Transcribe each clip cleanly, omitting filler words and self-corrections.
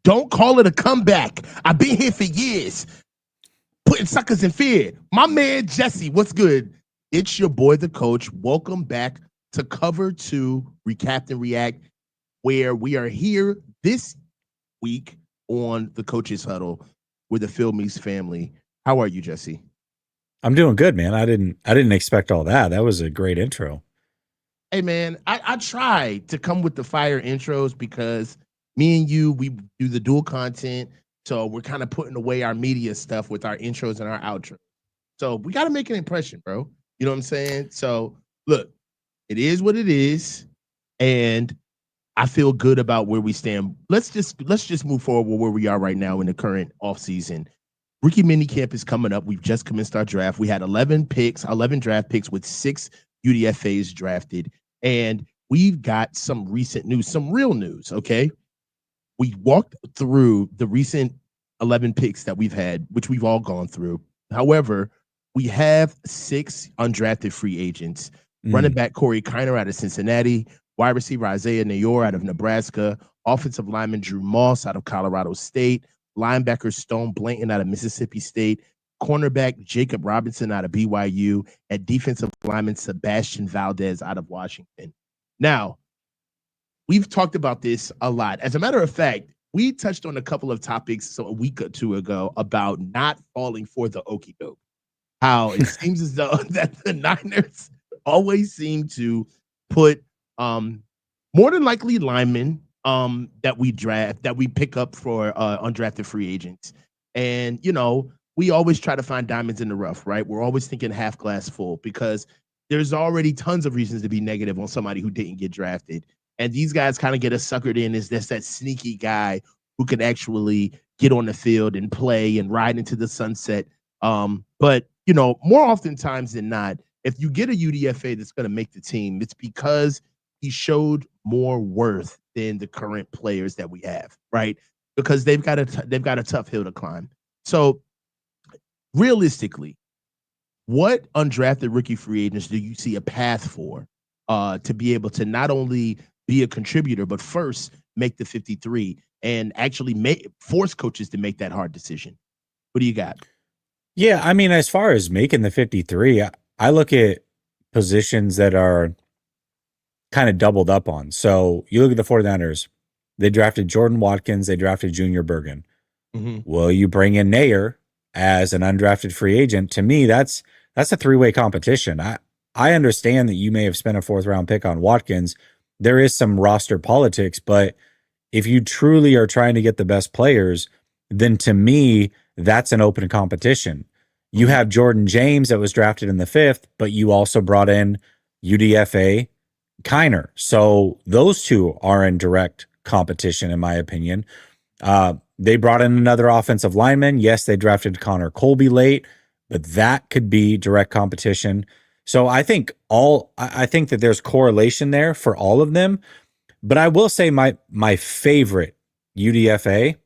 Don't call it a comeback. I've been here for years, putting suckers in fear. My man Jesse, what's good? It's your boy, the coach. Welcome back to Cover 2 Recap and React, where we are here this week on the Coaches Huddle with the Phil Meese family. How are you, Jesse? I'm doing good, man. I didn't expect all that. That was a great intro. Hey, man, I tried to come with the fire intros because me and you, we do the dual content. So we're kind of putting away our media stuff with our intros and our outros. So we got to make an impression, bro. You know what I'm saying? So look, it is what it is. And I feel good about where we stand. Let's just move forward with where we are right now in the current offseason. Rookie mini camp is coming up. We've just commenced our draft. We had 11 picks, 11 draft picks with 6 UDFAs drafted. And we've got some recent news, some real news. Okay. We walked through the recent 11 picks that we've had, which we've all gone through. However, we have 6 undrafted free agents. Running back Corey Kiner out of Cincinnati, wide receiver Isaiah Nayor out of Nebraska, offensive lineman Drew Moss out of Colorado State, linebacker Stone Blanton out of Mississippi State, cornerback Jacob Robinson out of BYU, and defensive lineman Sebastian Valdez out of Washington. Now, we've talked about this a lot. As a matter of fact, we touched on a couple of topics a week or two ago about not falling for the okie doke. How it seems as though that the Niners always seem to put more than likely linemen that we pick up for undrafted free agents. And we always try to find diamonds in the rough, right? We're always thinking half glass full because there's already tons of reasons to be negative on somebody who didn't get drafted. And these guys kind of get us suckered in as that sneaky guy who can actually get on the field and play and ride into the sunset. But more oftentimes than not, if you get a UDFA that's going to make the team, it's because he showed more worth than the current players that we have, right? Because they've got a tough hill to climb. So realistically, what undrafted rookie free agents do you see a path for to be able to not only be a contributor, but first make the 53 and actually force coaches to make that hard decision? What do you got? Yeah, I mean, as far as making the 53, I look at positions that are kind of doubled up on. So you look at the 49ers, they drafted Jordan Watkins, they drafted Junior Bergen. Well, you bring in Nayer as an undrafted free agent. To me, that's a three-way competition. I understand that you may have spent a 4th-round pick on Watkins. There is some roster politics, but if you truly are trying to get the best players, then to me, that's an open competition. You have Jordan James that was drafted in the 5th, but you also brought in UDFA Kiner. So those two are in direct competition, in my opinion. They brought in another offensive lineman. Yes, they drafted Connor Colby late, but that could be direct competition. So I think that there's correlation there for all of them. But I will say my favorite UDFA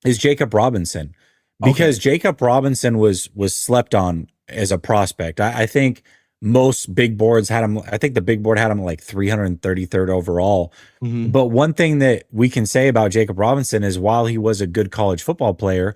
is Jacob Robinson, because Jacob Robinson was slept on as a prospect. I think most big boards had him. I think the big board had him like 333rd overall. But one thing that we can say about Jacob Robinson is while he was a good college football player,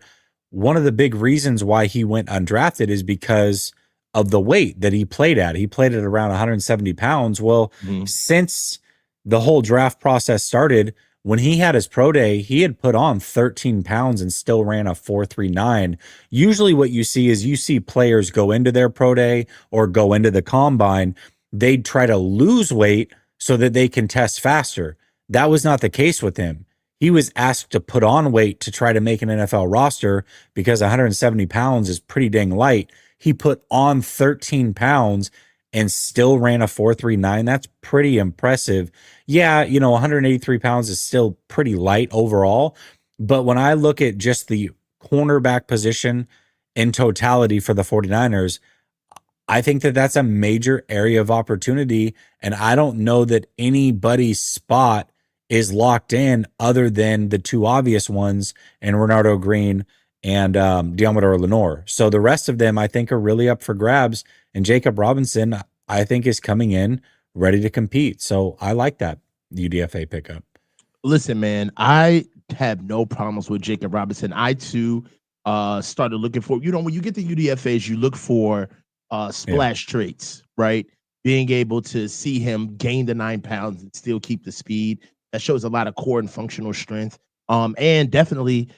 one of the big reasons why he went undrafted is because of the weight that he played at. He played at around 170 pounds. Well, since the whole draft process started, when he had his pro day, he had put on 13 pounds and still ran a 4.39. Usually what you see players go into their pro day or go into the combine, they'd try to lose weight so that they can test faster. That was not the case with him. He was asked to put on weight to try to make an NFL roster because 170 pounds is pretty dang light. He put on 13 pounds and still ran a 4.39. That's pretty impressive. Yeah, 183 pounds is still pretty light overall. But when I look at just the cornerback position in totality for the 49ers, I think that that's a major area of opportunity. And I don't know that anybody's spot is locked in other than the two obvious ones, and Renardo Green and Diamador Lenore. So the rest of them, I think, are really up for grabs. And Jacob Robinson, I think, is coming in ready to compete. So I like that UDFA pickup. Listen, man, I have no problems with Jacob Robinson. I too started looking for, when you get the UDFAs, you look for Yeah. splash traits, right? Being able to see him gain the 9 pounds and still keep the speed. That shows a lot of core and functional strength. And definitely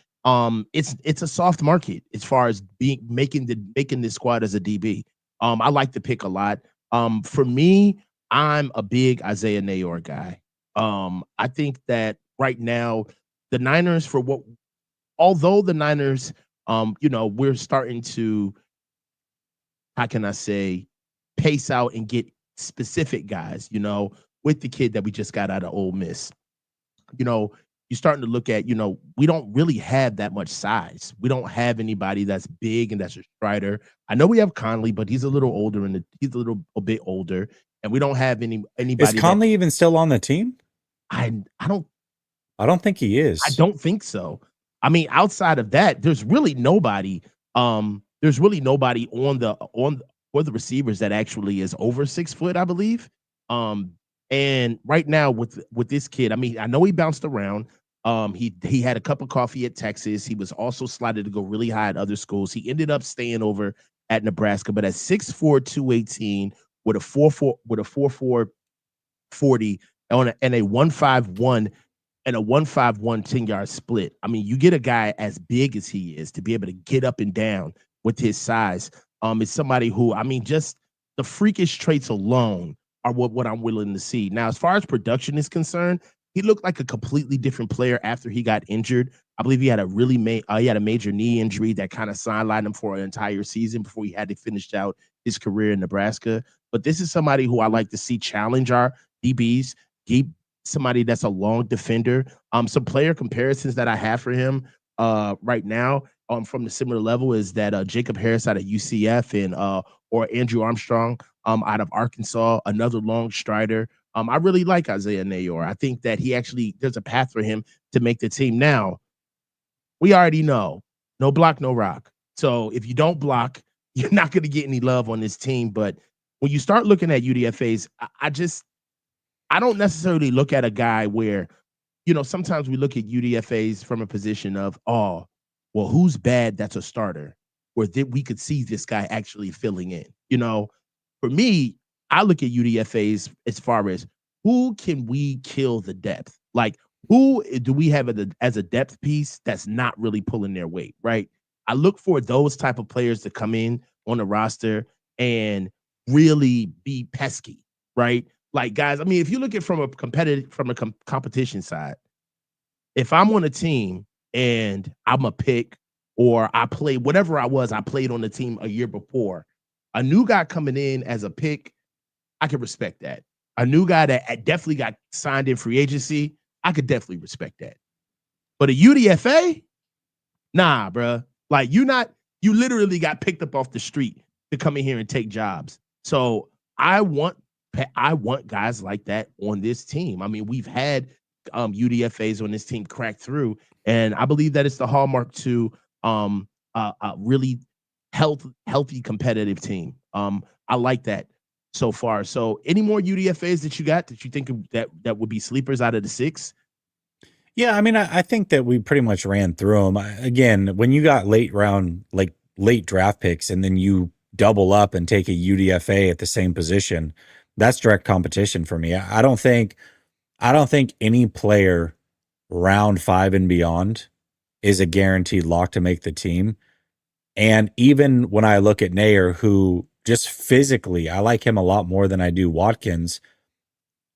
it's a soft market as far as being making this squad as a DB. I like the pick a lot. For me, I'm a big Isaiah Nayor guy. I think that right now, the Niners, although the Niners, we're starting to, how can I say, pace out and get specific guys, with the kid that we just got out of Ole Miss. You know, you're starting to look at, we don't really have that much size. We don't have anybody that's big and that's a strider. I know we have Conley, but he's a little older and he's a bit older, and we don't have Is anybody that Conley even still on the team? I I don't I don't think he I is. don't think so. I mean, outside of that, there's really nobody. There's really nobody for the receivers that actually is over 6 foot, I believe. Um, and right now with this kid, I mean, I know he bounced around. He had a cup of coffee at Texas. He was also slotted to go really high at other schools. He ended up staying over at Nebraska, but at 6'4", 218, with a 4.4 40 and a 151 and a 151 10-yard split. I mean, you get a guy as big as he is to be able to get up and down with his size. It's somebody who, I mean, just the freakish traits alone are what I'm willing to see. Now, as far as production is concerned, he looked like a completely different player after he got injured. I believe he had he had a major knee injury that kind of sidelined him for an entire season before he had to finish out his career in Nebraska. But this is somebody who I like to see challenge our DBs, keep somebody that's a long defender. Some player comparisons that I have for him right now from the similar level is that Jacob Harris out of UCF and or Andrew Armstrong out of Arkansas, another long strider. I really like Isaiah Nayor. I think that there's a path for him to make the team. Now, we already know no block, no rock. So if you don't block, you're not going to get any love on this team. But when you start looking at UDFAs, I don't necessarily look at a guy where, sometimes we look at UDFAs from a position of, oh, well, who's bad that's a starter, where we could see this guy actually filling in. For me, I look at UDFAs as far as who can we kill the depth? Like, who do we have as a depth piece that's not really pulling their weight, right? I look for those type of players to come in on the roster and really be pesky, right? Like, guys, I mean, if you look at from a competition side, if I'm on a team and I'm a pick or I play whatever I played on the team a year before, a new guy coming in as a pick, I can respect that. A new guy that definitely got signed in free agency, I could definitely respect that. But a UDFA, nah, bruh. Like, you literally got picked up off the street to come in here and take jobs. So I want guys like that on this team. I mean, we've had UDFAs on this team crack through, and I believe that it's the hallmark to a really healthy competitive team. I like that so far. So, any more UDFAs that you got that you think that would be sleepers out of the six? Yeah, I mean, I think that we pretty much ran through them. Again, when you got late draft picks and then you double up and take a UDFA at the same position, that's direct competition for me. I don't think any player round 5 and beyond is a guaranteed lock to make the team. And even when I look at Nayer, who just physically, I like him a lot more than I do Watkins.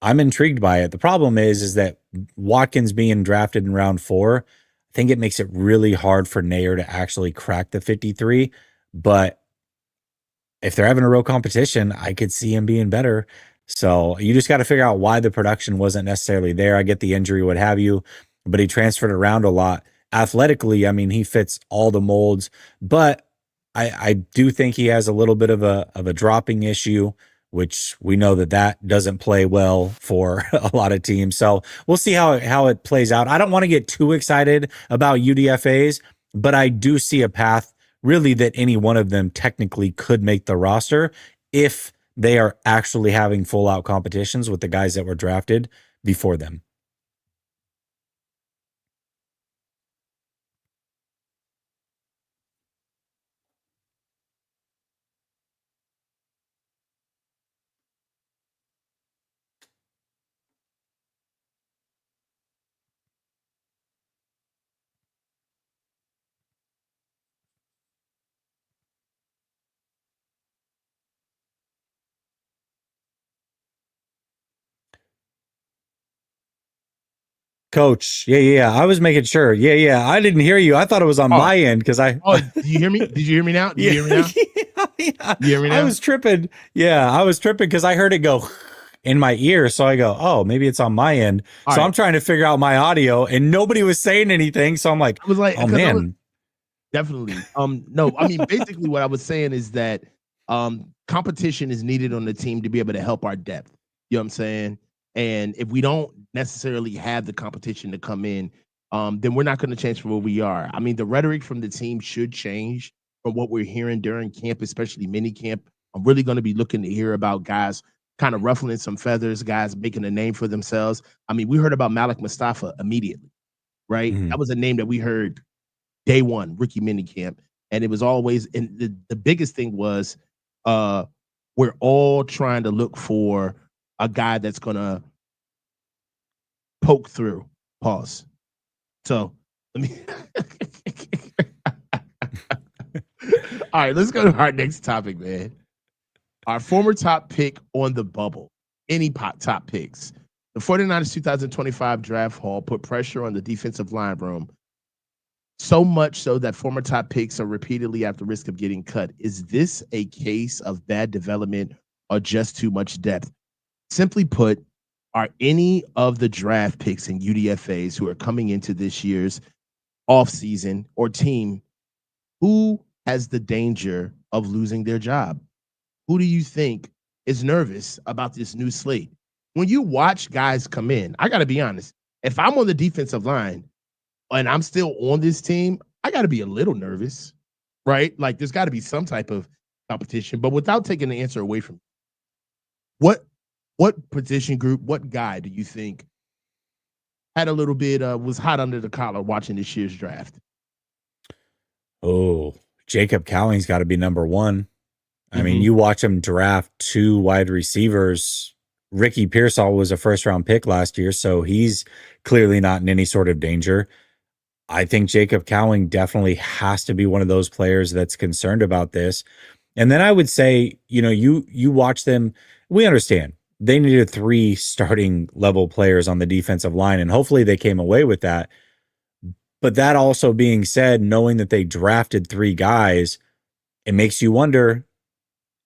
I'm intrigued by it. The problem is that Watkins being drafted in round 4, I think it makes it really hard for Nayer to actually crack the 53. But if they're having a real competition, I could see him being better. So you just got to figure out why the production wasn't necessarily there. I get the injury, what have you, but he transferred around a lot. Athletically, I mean, he fits all the molds, but I do think he has a little bit of a dropping issue, which we know that doesn't play well for a lot of teams. So we'll see how it plays out. I don't want to get too excited about UDFAs, but I do see a path really that any one of them technically could make the roster if they are actually having full out competitions with the guys that were drafted before them. Coach. Yeah. I was making sure. Yeah. I didn't hear you. I thought it was on Oh, my end because I. oh, do you hear me? Did you hear me now? Do you Yeah, hear me now? yeah. You hear me I now? was tripping. Yeah, I was tripping because I heard it go in my ear. So I go, oh, maybe it's on my end. All So right. I'm trying to figure out my audio, and nobody was saying anything. So I'm like, I was like, oh because I was man. definitely no, I mean basically what I was saying is that competition is needed on the team to be able to help our depth. You know what I'm saying? And if we don't necessarily have the competition to come in, then we're not going to change from where we are. I mean, the rhetoric from the team should change from what we're hearing during camp, especially mini camp. I'm really going to be looking to hear about guys kind of ruffling some feathers, guys making a name for themselves. I mean, we heard about Malik Mustafa immediately, right? Mhm. That was a name that we heard day one, rookie minicamp. And it was always, and the biggest thing was uh we're all trying to look for a guy that's gonna poke through. Pause. So let me all right, let's go to our next topic, man. Our former top pick on the bubble. Any top picks. The 49ers 2025 draft haul put pressure on the defensive line room, so much so that former top picks are repeatedly at the risk of getting cut. Is this a case of bad development or just too much depth? Simply put, are any of the draft picks and UDFAs who are coming into this year's offseason or team, who has the danger of losing their job? Who do you think is nervous about this new slate? When you watch guys come in, I got to be honest. If I'm on the defensive line, and I'm still on this team, I got to be a little nervous, right? Like there's got to be some type of competition, but without taking the answer away from what what position group, what guy do you think had a little bit was hot under the collar watching this year's draft? Oh, Jacob Cowing's got to be number one. I mean, Mm-hmm. you watch him draft two wide receivers. Ricky Pearsall was a first round pick last year, so he's clearly not in any sort of danger. I think Jacob Cowing definitely has to be one of those players that's concerned about this. And then I would say, you watch them, we understand they needed three starting level players on the defensive line, and hopefully they came away with that. But that also being said, knowing that they drafted three guys, it makes you wonder,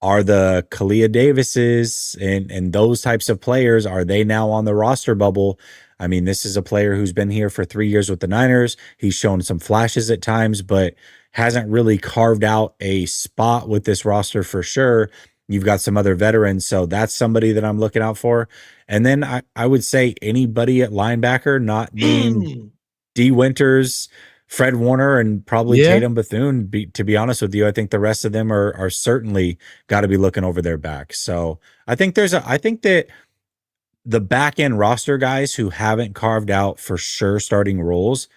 are the Kalia Davises and those types of players, are they now on the roster bubble? I mean, this is a player who's been here for 3 years with the Niners. He's shown some flashes at times, but hasn't really carved out a spot with this roster for sure. You've got some other veterans, so that's somebody that I'm looking out for. And then I would say anybody at linebacker not named D. Winters, Fred Warner, and probably Yeah. Tatum Bethune. To be honest with you, I think the rest of them are certainly got to be looking over their back. So I think that the back end roster guys who haven't carved out for sure starting roles,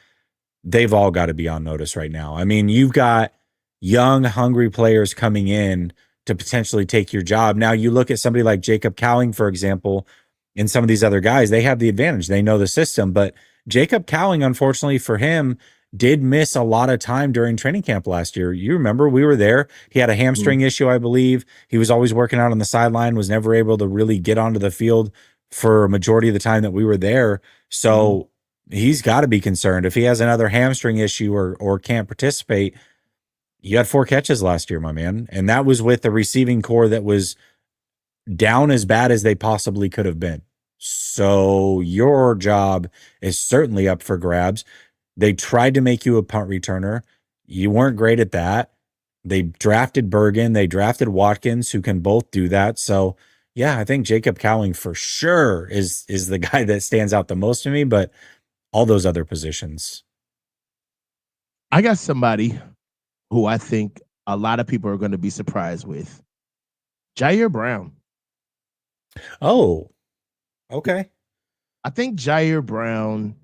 they've all got to be on notice right now. I mean, you've got young, hungry players coming in to potentially take your job. Now, you look at somebody like Jacob Cowing, for example, and some of these other guys, they have the advantage. They know the system. But Jacob Cowing, unfortunately for him, did miss a lot of time during training camp last year. You remember we were there. He had a Mhm. hamstring issue, I believe. He was always working out on the sideline, was never able to really get onto the field for a majority of the time that we were there. Mhm. So he's got to be concerned. If he has another hamstring issue or can't participate, you had 4 catches last year, my man. And that was with the receiving core that was down as bad as they possibly could have been. So your job is certainly up for grabs. They tried to make you a punt returner. You weren't great at that. They drafted Bergen, they drafted Watkins, who can both do that. So yeah, I think Jacob Cowing for sure is the guy that stands out the most to me, but all those other positions. I got somebody who I think a lot of people are going to be surprised with. Jair Brown. Oh, okay. I think Jair Brown,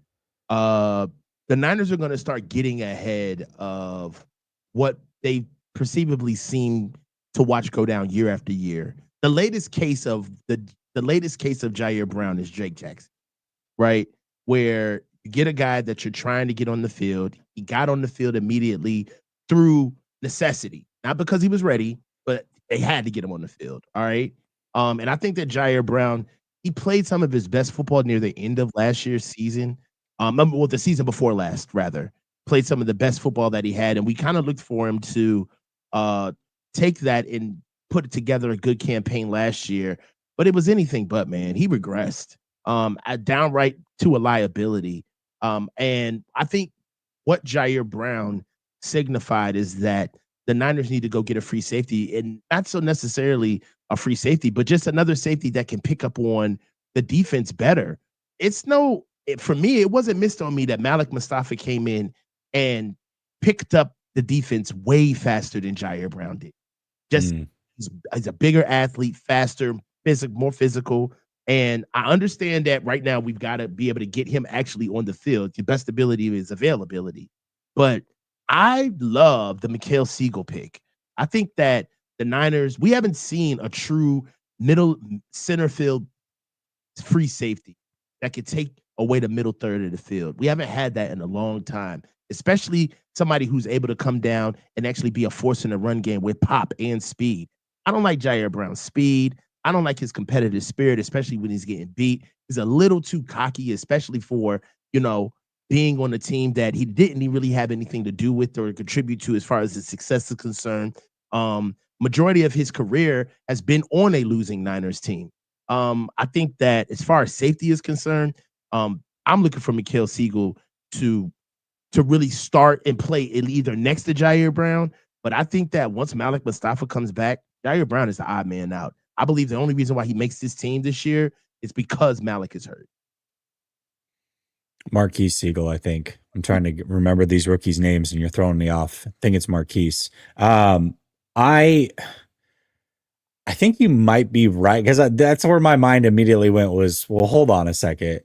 uh, the Niners are going to start getting ahead of what they perceivably seem to watch go down year after year. The latest case of Jair Brown is Jake Jackson, right? Where you get a guy that you're trying to get on the field. He got on the field immediately through necessity, not because he was ready, but they had to get him on the field. All right. And I think that Jair Brown, he played some of his best football near the end of last year's season. Well, the season before last, rather, played some of the best football that he had, and we kind of looked for him to uh, take that and put together a good campaign last year. But it was anything but, man. He regressed, downright to a liability. And I think what Jair Brown signified is that the Niners need to go get a free safety, and not so necessarily a free safety, but just another safety that can pick up on the defense better. It's no For me, it wasn't missed on me that Malik Mustafa came in and picked up the defense way faster than Jair Brown did. Just Mm. he's a bigger athlete, faster, more physical. And I understand that right now we've got to be able to get him actually on the field. The best ability is availability. But I love the Mikhail Siegel pick. I think that the Niners, we haven't seen a true middle center field free safety that could take away the middle third of the field. We haven't had that in a long time, especially somebody who's able to come down and actually be a force in the run game with pop and speed. I don't like Jair Brown's speed. I don't like his competitive spirit, especially when he's getting beat. He's a little too cocky, especially for, being on a team that he didn't really have anything to do with or contribute to as far as his success is concerned. Majority of his career has been on a losing Niners team. I think that as far as safety is concerned, I'm looking for Mikhail Siegel to really start and play either next to Jair Brown. But I think that once Malik Mustafa comes back, Jair Brown is the odd man out. I believe the only reason why he makes this team this year is because Malik is hurt. Marquise Siegel, I think. I'm trying to remember these rookies' names, and you're throwing me off. I think it's Marquise. I think you might be right, because that's where my mind immediately went was, well, hold on a second.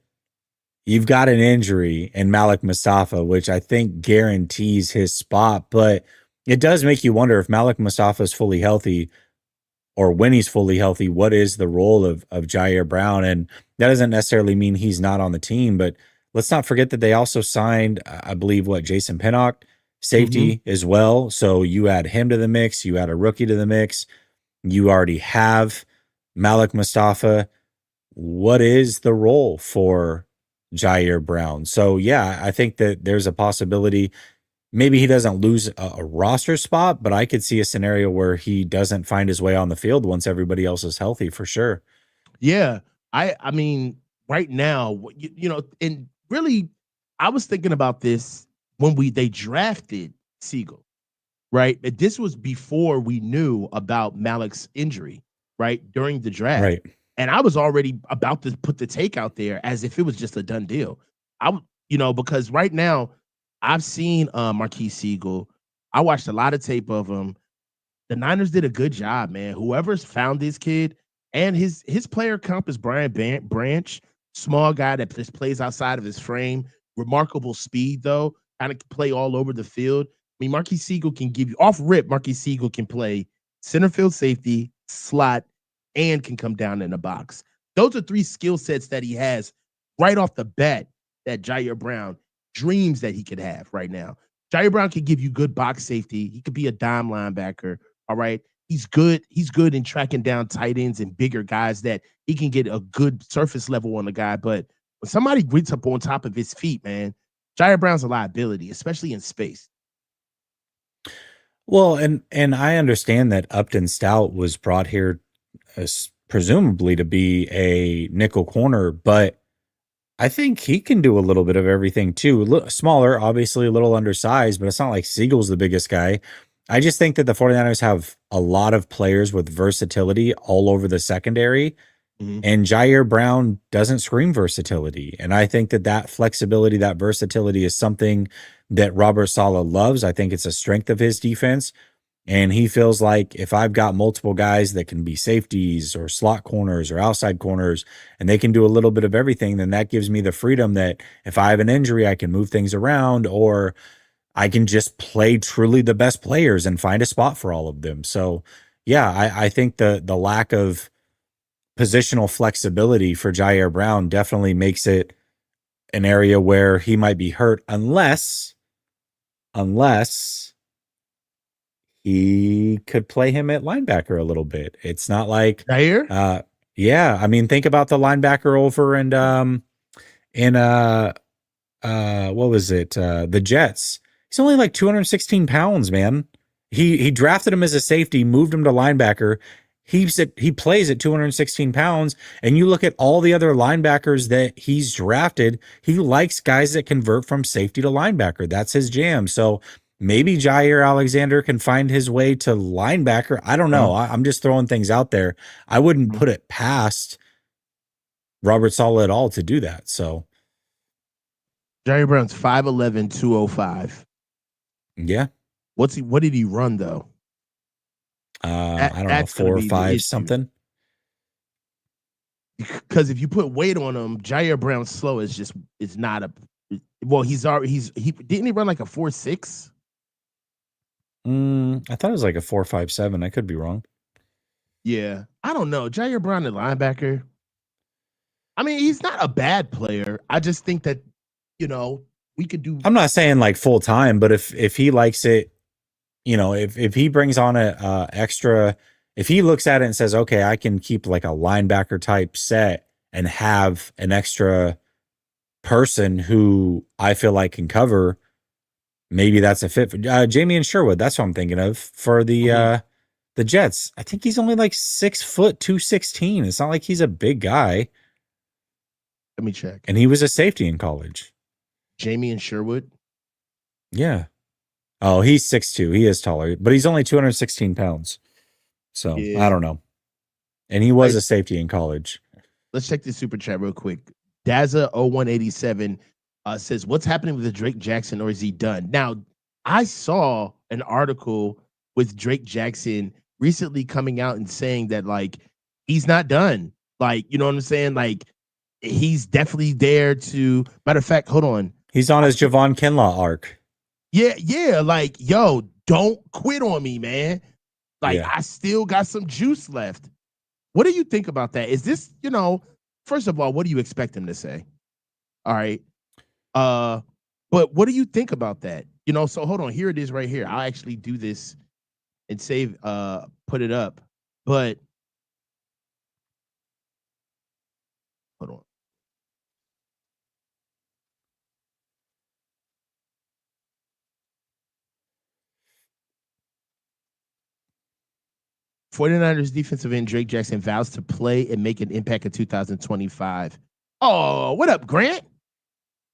You've got an injury in Malik Mustafa, which I think guarantees his spot, but it does make you wonder if Malik Mustafa is fully healthy, or when he's fully healthy, what is the role of Jair Brown? And that doesn't necessarily mean he's not on the team, but let's not forget that they also signed, I believe, Jason Pinnock, safety as well. So you add him to the mix, you add a rookie to the mix, you already have Malik Mustafa. What is the role for Jair Brown? So yeah, I think that there's a possibility. Maybe he doesn't lose a roster spot, but I could see a scenario where he doesn't find his way on the field once everybody else is healthy, for sure. Yeah, I mean, right now, and really, I was thinking about this when they drafted Siegel, right? But this was before we knew about Malik's injury, right? During the draft. Right. And I was already about to put the take out there as if it was just a done deal. Because right now I've seen Marquise Siegel. I watched a lot of tape of him. The Niners did a good job, man. Whoever's found this kid, and his player comp is Brian Branch, small guy that just plays outside of his frame. Remarkable speed, though, kind of play all over the field. I mean, Marquise Siegel can give you off rip. Marquise Siegel can play center field safety, slot, and can come down in the box. Those are three skill sets that he has right off the bat that Jair Brown dreams that he could have right now. Jair Brown can give you good box safety. He could be a dime linebacker. All right. He's good. He's good in tracking down tight ends and bigger guys that he can get a good surface level on the guy. But when somebody gets up on top of his feet, man, Jair Brown's a liability, especially in space. Well, and I understand that Upton Stout was brought here presumably to be a nickel corner, but I think he can do a little bit of everything too. Smaller, obviously a little undersized, but it's not like Siegel's the biggest guy. I just think that the 49ers have a lot of players with versatility all over the secondary, and Jair Brown doesn't scream versatility. And I think that flexibility, that versatility is something that Robert Saleh loves. I think it's a strength of his defense. And he feels like if I've got multiple guys that can be safeties or slot corners or outside corners, and they can do a little bit of everything, then that gives me the freedom that if I have an injury, I can move things around, or I can just play truly the best players and find a spot for all of them. So yeah, I think the lack of positional flexibility for Jair Brown definitely makes it an area where he might be hurt unless he could play him at linebacker a little bit. It's not like Jair? Yeah, I mean, think about the linebacker over in what was it? The Jets. He's only like 216 pounds, man. He drafted him as a safety, moved him to linebacker. He plays at 216 pounds, and you look at all the other linebackers that he's drafted. He likes guys that convert from safety to linebacker. That's his jam. So maybe Jair Alexander can find his way to linebacker. I don't know. I'm just throwing things out there. I wouldn't put it past Robert Saleh at all to do that. So Jair Brown's 5'11", 205. yeah. What did he run though? I don't know, 4 or 5 something. Because if you put weight on him, Jair Brown's slow is not a. Well, he didn't he run like a 4.6? I thought it was like a 4.57. I could be wrong. Yeah, I don't know. Jair Brown, the linebacker. I mean, he's not a bad player. I just think that we could do. I'm not saying like full time, but if he likes it, if he brings on a extra, if he looks at it and says, okay, I can keep like a linebacker type set and have an extra person who I feel like can cover, maybe that's a fit for Jamie and Sherwood. That's what I'm thinking of for the Jets. I think he's only like 6 foot 216. It's not like he's a big guy. Let me check. And he was a safety in college. Jamie and Sherwood. Yeah. Oh, he's 6'2". He is taller, but he's only 216 pounds. So yeah. I don't know. And he was a safety in college. Let's check this super chat real quick. Daza0187 says, what's happening with the Drake Jackson, or is he done? Now, I saw an article with Drake Jackson recently coming out and saying that, like, he's not done. Like, you know what I'm saying? Like, he's definitely there to, matter of fact, hold on. He's on his Javon Kinlaw arc. Yeah. Like, yo, don't quit on me, man. Like, I still got some juice left. What do you think about that? Is this, first of all, what do you expect him to say? All right. But what do you think about that? So hold on. Here it is right here. I'll actually do this and put it up. But hold on. '49ers defensive end Drake Jackson vows to play and make an impact in 2025. Oh, what up, Grant?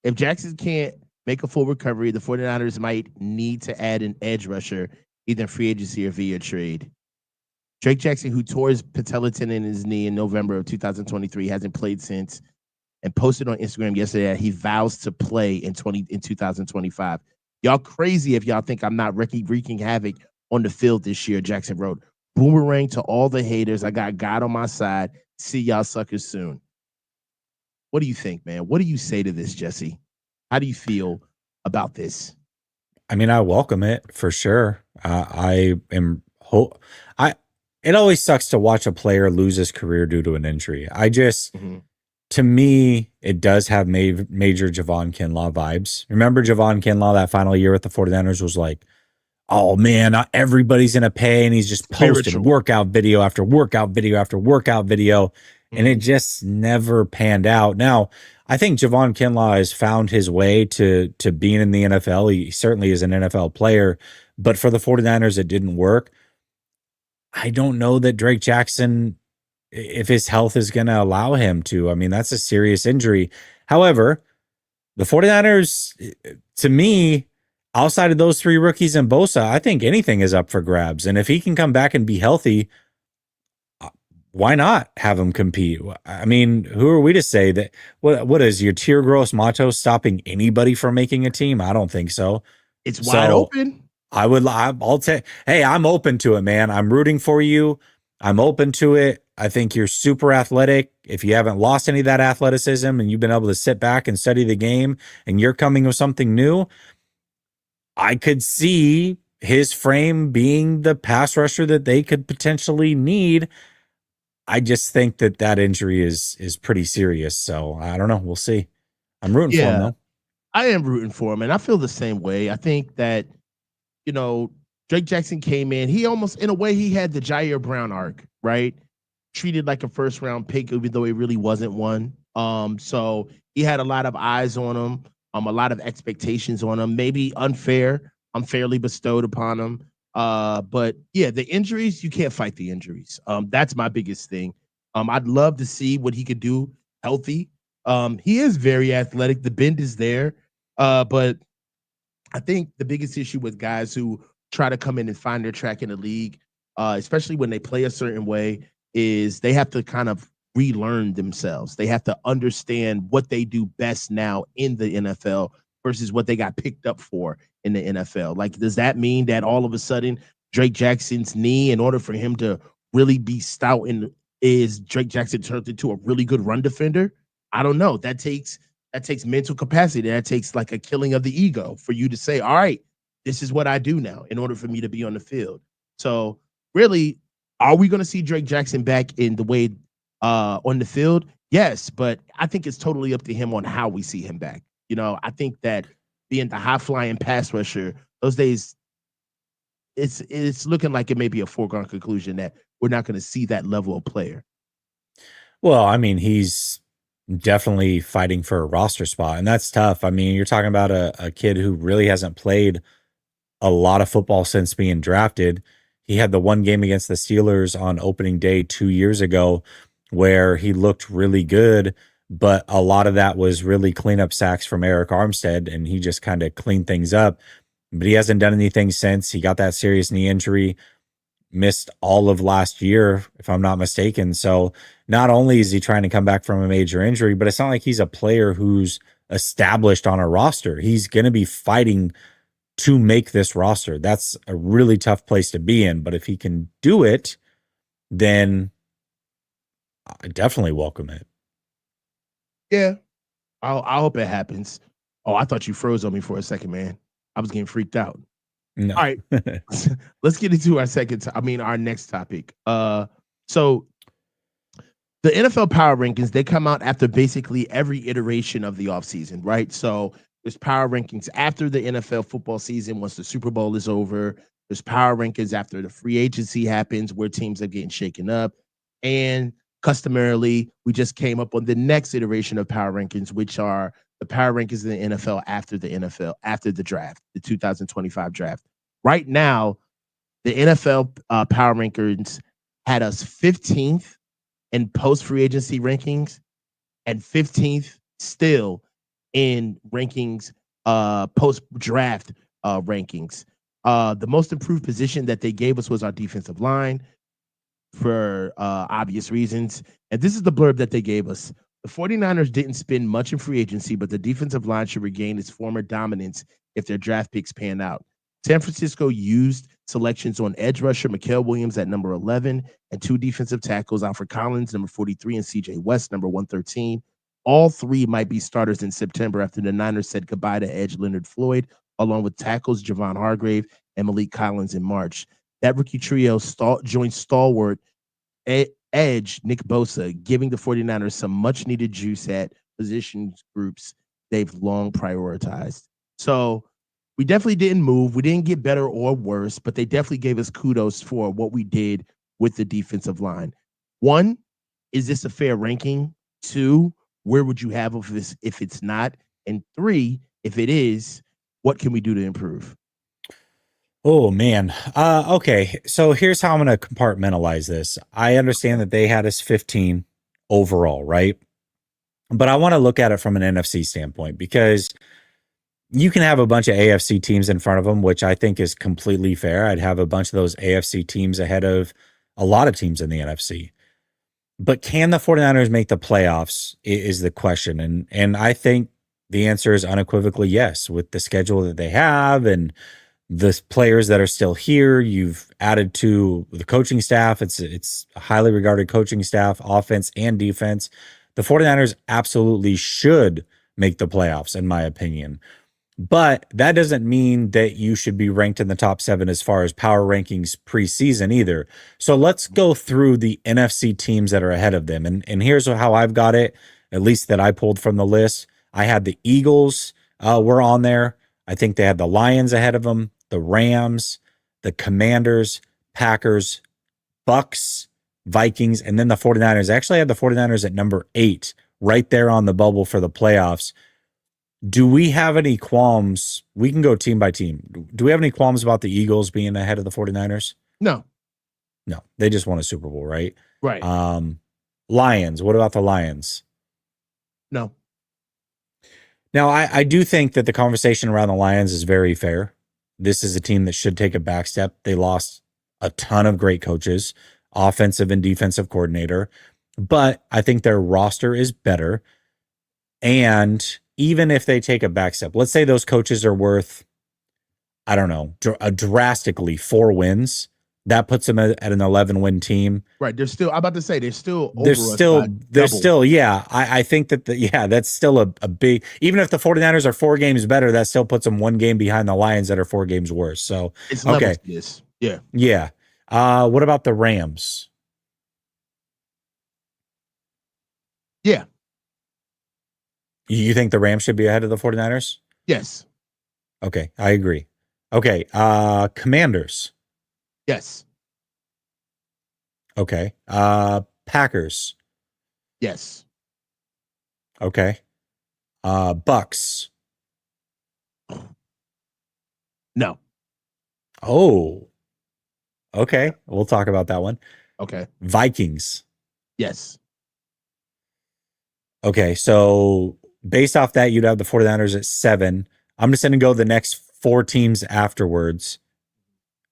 If Jackson can't make a full recovery, the 49ers might need to add an edge rusher, either in free agency or via trade. Drake Jackson, who tore his patella tendon in his knee in November of 2023, hasn't played since, and posted on Instagram yesterday that he vows to play in 2025. Y'all crazy if y'all think I'm not wreaking havoc on the field this year, Jackson wrote. Boomerang to all the haters. I got God on my side. See y'all suckers soon. What do you think, man? What do you say to this, Jesse? How do you feel about this? I mean, I welcome it for sure. It always sucks to watch a player lose his career due to an injury. To me, it does have major Javon Kinlaw vibes. Remember Javon Kinlaw, that final year with the 49ers was like, oh man, everybody's going to pay. And he's just posted workout video after workout video after workout video. And it just never panned out. Now, I think Javon Kinlaw has found his way to being in the NFL. He certainly is an NFL player. But for the 49ers, it didn't work. I don't know that Drake Jackson, if his health is going to allow him to. I mean, that's a serious injury. However, the 49ers, to me, outside of those 3 rookies and Bosa, I think anything is up for grabs. And if he can come back and be healthy, why not have him compete? I mean, who are we to say that? What is your tier gross motto stopping anybody from making a team? I don't think so. It's wide open. I'll take, hey, I'm open to it, man. I'm rooting for you. I'm open to it. I think you're super athletic. If you haven't lost any of that athleticism and you've been able to sit back and study the game and you're coming with something new, I could see his frame being the pass rusher that they could potentially need. I just think that injury is pretty serious. So I don't know. We'll see. I'm rooting for him, though. I am rooting for him, and I feel the same way. I think that, Drake Jackson came in. He almost, in a way, he had the Jair Brown arc, right? Treated like a first-round pick, even though he really wasn't one. So he had a lot of eyes on him. A lot of expectations on him, maybe unfairly bestowed upon him. But yeah, the injuries, you can't fight the injuries. That's my biggest thing. I'd love to see what he could do healthy. He is very athletic. The bend is there. But I think the biggest issue with guys who try to come in and find their track in the league, especially when they play a certain way, is they have to kind of relearn themselves. They have to understand what they do best now in the NFL versus what they got picked up for in the NFL. Like, does that mean that all of a sudden Drake Jackson's knee, in order for him to really be stout, and is Drake Jackson turned into a really good run defender? I don't know. That takes mental capacity. That takes like a killing of the ego for you to say, all right, this is what I do now in order for me to be on the field. So really, are we going to see Drake Jackson back in the way on the field? Yes, but I think it's totally up to him on how we see him back. I think that being the high flying pass rusher, those days, it's looking like it may be a foregone conclusion that we're not going to see that level of player. Well, I mean, he's definitely fighting for a roster spot, and that's tough. I mean, you're talking about a kid who really hasn't played a lot of football since being drafted. He had the one game against the Steelers on opening day 2 years ago where he looked really good, but a lot of that was really cleanup sacks from Eric Armstead, and he just kind of cleaned things up. But he hasn't done anything since. He got that serious knee injury, missed all of last year, if I'm not mistaken. So not only is he trying to come back from a major injury, but it's not like he's a player who's established on a roster. He's going to be fighting to make this roster. That's a really tough place to be in. But if he can do it, then I definitely welcome it. Yeah, I hope it happens. Oh, I thought you froze on me for a second, man. I was getting freaked out. No. All right, let's get into our next topic. So the NFL power rankings, they come out after basically every iteration of the offseason, right? So there's power rankings after the NFL football season, once the Super Bowl is over. There's power rankings after the free agency happens, where teams are getting shaken up. And customarily, we just came up on the next iteration of power rankings, which are the power rankings in the NFL, after the draft, the 2025 draft. Right now, the NFL power rankings had us 15th in post free agency rankings and 15th still in rankings, post draft rankings. The most improved position that they gave us was our defensive line for obvious reasons. And this is the blurb that they gave us. The 49ers didn't spend much in free agency, but the defensive line should regain its former dominance if their draft picks pan out. San Francisco used selections on edge rusher Mikael Williams at number 11 and two defensive tackles, Alfred Collins, number 43, and CJ West, number 113. All three might be starters in September after the Niners said goodbye to edge Leonard Floyd, along with tackles Javon Hargrave and Malik Collins in March. That rookie trio joined stalwart edge Nick Bosa, giving the 49ers some much needed juice at position groups they've long prioritized. So we definitely didn't move. We didn't get better or worse, but they definitely gave us kudos for what we did with the defensive line. One, is this a fair ranking? Two, where would you have this if it's not? And three, if it is, what can we do to improve? Oh man. Okay. So here's how I'm going to compartmentalize this. I understand that they had us 15 overall, right? But I want to look at it from an NFC standpoint because you can have a bunch of AFC teams in front of them, which I think is completely fair. I'd have a bunch of those AFC teams ahead of a lot of teams in the NFC. But can the 49ers make the playoffs is the question. And I think the answer is unequivocally yes, with the schedule that they have and the players that are still here. You've added to the coaching staff. It's a highly regarded coaching staff, offense and defense. The 49ers absolutely should make the playoffs, in my opinion. But that doesn't mean that you should be ranked in the top 7 as far as power rankings preseason either. So let's go through the NFC teams that are ahead of them. And here's how I've got it, at least that I pulled from the list. I had the Eagles were on there. I think they had the Lions ahead of them, the Rams, the Commanders, Packers, Bucks, Vikings, and then the 49ers. I actually had the 49ers at number 8, right there on the bubble for the playoffs. Do we have any qualms? We can go team by team. Do we have any qualms about the Eagles being ahead of the 49ers? No. No, they just won a Super Bowl, right? Right. Lions. What about the Lions? No. Now, I do think that the conversation around the Lions is very fair. This is a team that should take a back step. They lost a ton of great coaches, offensive and defensive coordinator, but I think their roster is better. And even if they take a back step, let's say those coaches are worth, I don't know, drastically 4 wins. That puts them at an 11-win team. Right. They're still, I'm about to say, they're still They're over still, us by they're double. still, yeah. I think that, that's still a big, even if the 49ers are 4 games better, that still puts them 1 game behind the Lions that are 4 games worse. So, It's okay. levels to this. Yeah. Yeah. What about the Rams? Yeah. You think the Rams should be ahead of the 49ers? Yes. Okay. I agree. Okay. Commanders. Yes. Okay. Packers. Yes. Okay. Bucks. No. Oh. Okay. We'll talk about that one. Okay. Vikings. Yes. Okay. So based off that, you'd have the 49ers at 7. I'm just going to go the next 4 teams afterwards.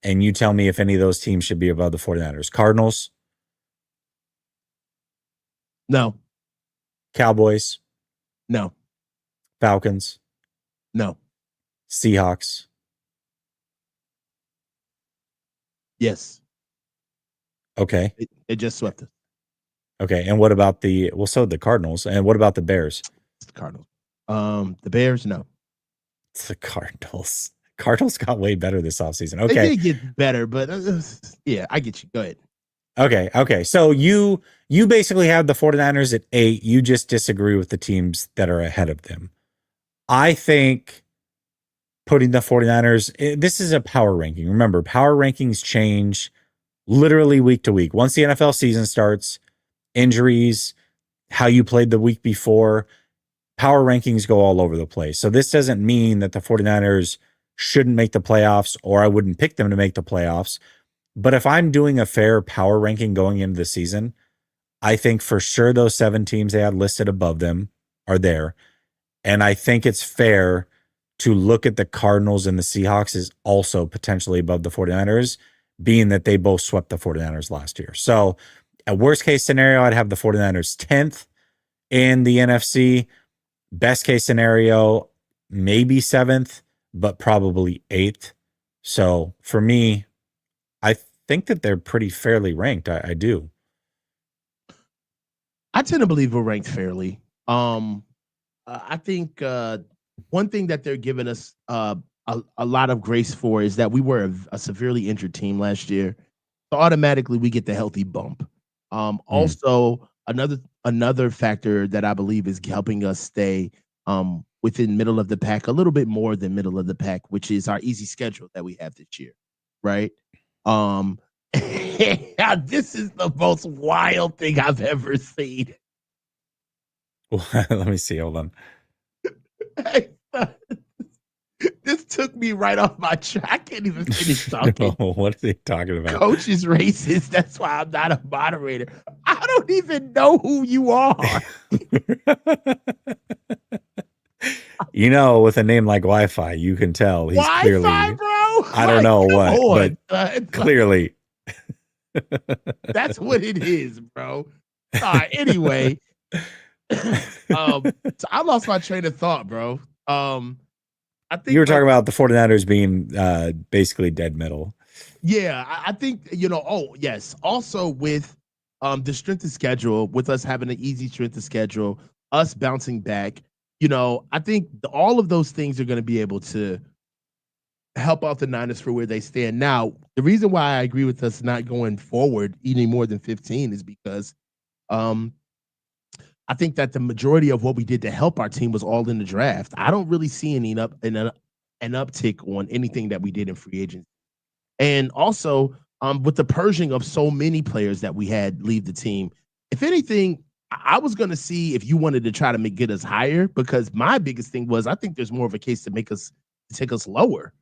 And you tell me if any of those teams should be above the 49ers. Cardinals. No. Cowboys. No. Falcons. No. Seahawks. Yes. Okay. It just swept us. Okay. And what about so the Cardinals. And what about the Bears? It's the Cardinals. The Bears, no. It's the Cardinals. Cardinals got way better this offseason. Okay. They did get better, but yeah, I get you. Go ahead. Okay. So you basically have the 49ers at 8. You just disagree with the teams that are ahead of them. I think putting the 49ers, this is a power ranking. Remember, power rankings change literally week to week. Once the NFL season starts, injuries, how you played the week before, power rankings go all over the place. So this doesn't mean that the 49ers shouldn't make the playoffs or I wouldn't pick them to make the playoffs. But if I'm doing a fair power ranking going into the season, I think for sure those 7 teams they had listed above them are there. And I think it's fair to look at the Cardinals and the Seahawks as also potentially above the 49ers, being that they both swept the 49ers last year. So at worst case scenario, I'd have the 49ers 10th in the NFC. Best case scenario, maybe 7th, but probably 8th. So for me, I think that they're pretty fairly ranked. I do. I tend to believe we're ranked fairly. I think one thing that they're giving us a lot of grace for is that we were a severely injured team last year. So automatically we get the healthy bump. Also, another factor that I believe is helping us stay within middle of the pack, a little bit more than middle of the pack, which is our easy schedule that we have this year, right? This is the most wild thing I've ever seen. Let me see. Hold on. This took me right off my track. I can't even finish talking. No, what are they talking about? Coach is racist. That's why I'm not a moderator. I don't even know who you are. You know, with a name like Wi-Fi, you can tell he's Wi-Fi, clearly, bro. I don't know what, but clearly. That's what it is, bro. All right, anyway. So I lost my train of thought, bro. I think you were talking about the 49ers being basically dead middle. Yeah, I think, oh, yes. Also with the strength of schedule, with us having an easy strength of schedule, us bouncing back, I think all of those things are going to be able to help out the Niners for where they stand. Now, the reason why I agree with us not going forward any more than 15 is because I think that the majority of what we did to help our team was all in the draft. I don't really see an uptick on anything that we did in free agency. And also, with the purging of so many players that we had leave the team, if anything, I was gonna see if you wanted to try to get us higher because my biggest thing was I think there's more of a case to take us lower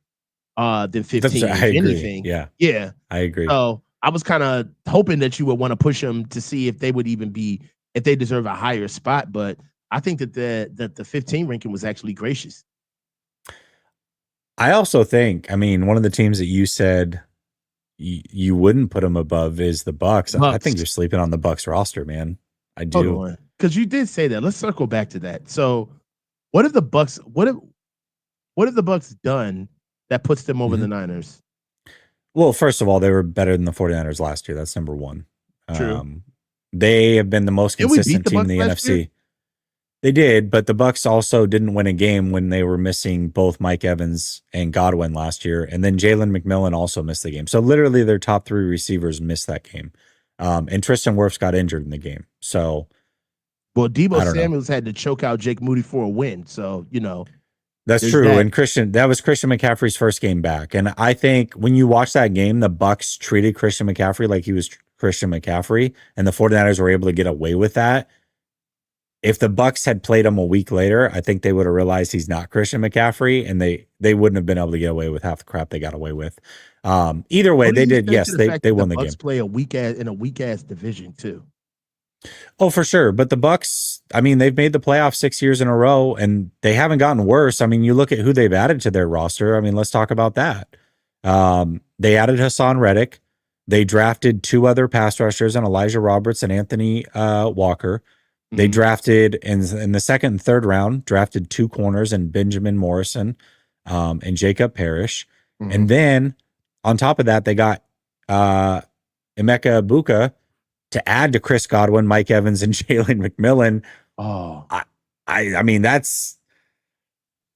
than That's 15, I if agree. anything. Yeah, Yeah. I agree. So I was kind of hoping that you would want to push them to see if they would even be if they deserve a higher spot. But I think that the 15 ranking was actually gracious. I also think, I mean, one of the teams that you said you wouldn't put them above is the Bucks. I think Bucks. you're sleeping on the Bucks roster, man. I Hold do. on. Because you did say that. Let's circle back to that. So what have the Bucks what have the Bucks done that puts them over Mhm. the Niners? Well, first of all, they were better than the 49ers last year. That's number one. True. Um, they have been the most Did we beat consistent the team in Bucks the last year? NFC. They did, but the Bucks also didn't win a game when they were missing both Mike Evans and Godwin last year, and then Jalen McMillan also missed the game. So literally, their top three receivers missed that game, and Tristan Wirfs got injured in the game. So Well, Debo I don't know. Samuels had to choke out Jake Moody for a win. So, That's there's true. that. And that was Christian McCaffrey's first game back. And I think when you watch that game, the Bucks treated Christian McCaffrey like he was Christian McCaffrey, and the 49ers were able to get away with that. If the Bucks had played him a week later, I think they would have realized he's not Christian McCaffrey, and they wouldn't have been able to get away with half the crap they got away with. Either way, What do they you did. say to Yes, the they fact they that the won the Bucks game. play a weak ass in a weak ass division too? Oh, for sure. But the Bucks, I mean, they've made the playoffs 6 years in a row, and they haven't gotten worse. I mean, you look at who they've added to their roster. I mean, let's talk about that. They added Hassan Reddick. They drafted two other pass rushers, and Elijah Roberts and Anthony Walker. They Mm-hmm. drafted in the second and third round, drafted two corners and Benjamin Morrison and Jacob Parrish. Mm-hmm. And then on top of that, they got Emeka Ibuka to add to Chris Godwin, Mike Evans, and Jalen McMillan. Oh, I, I mean,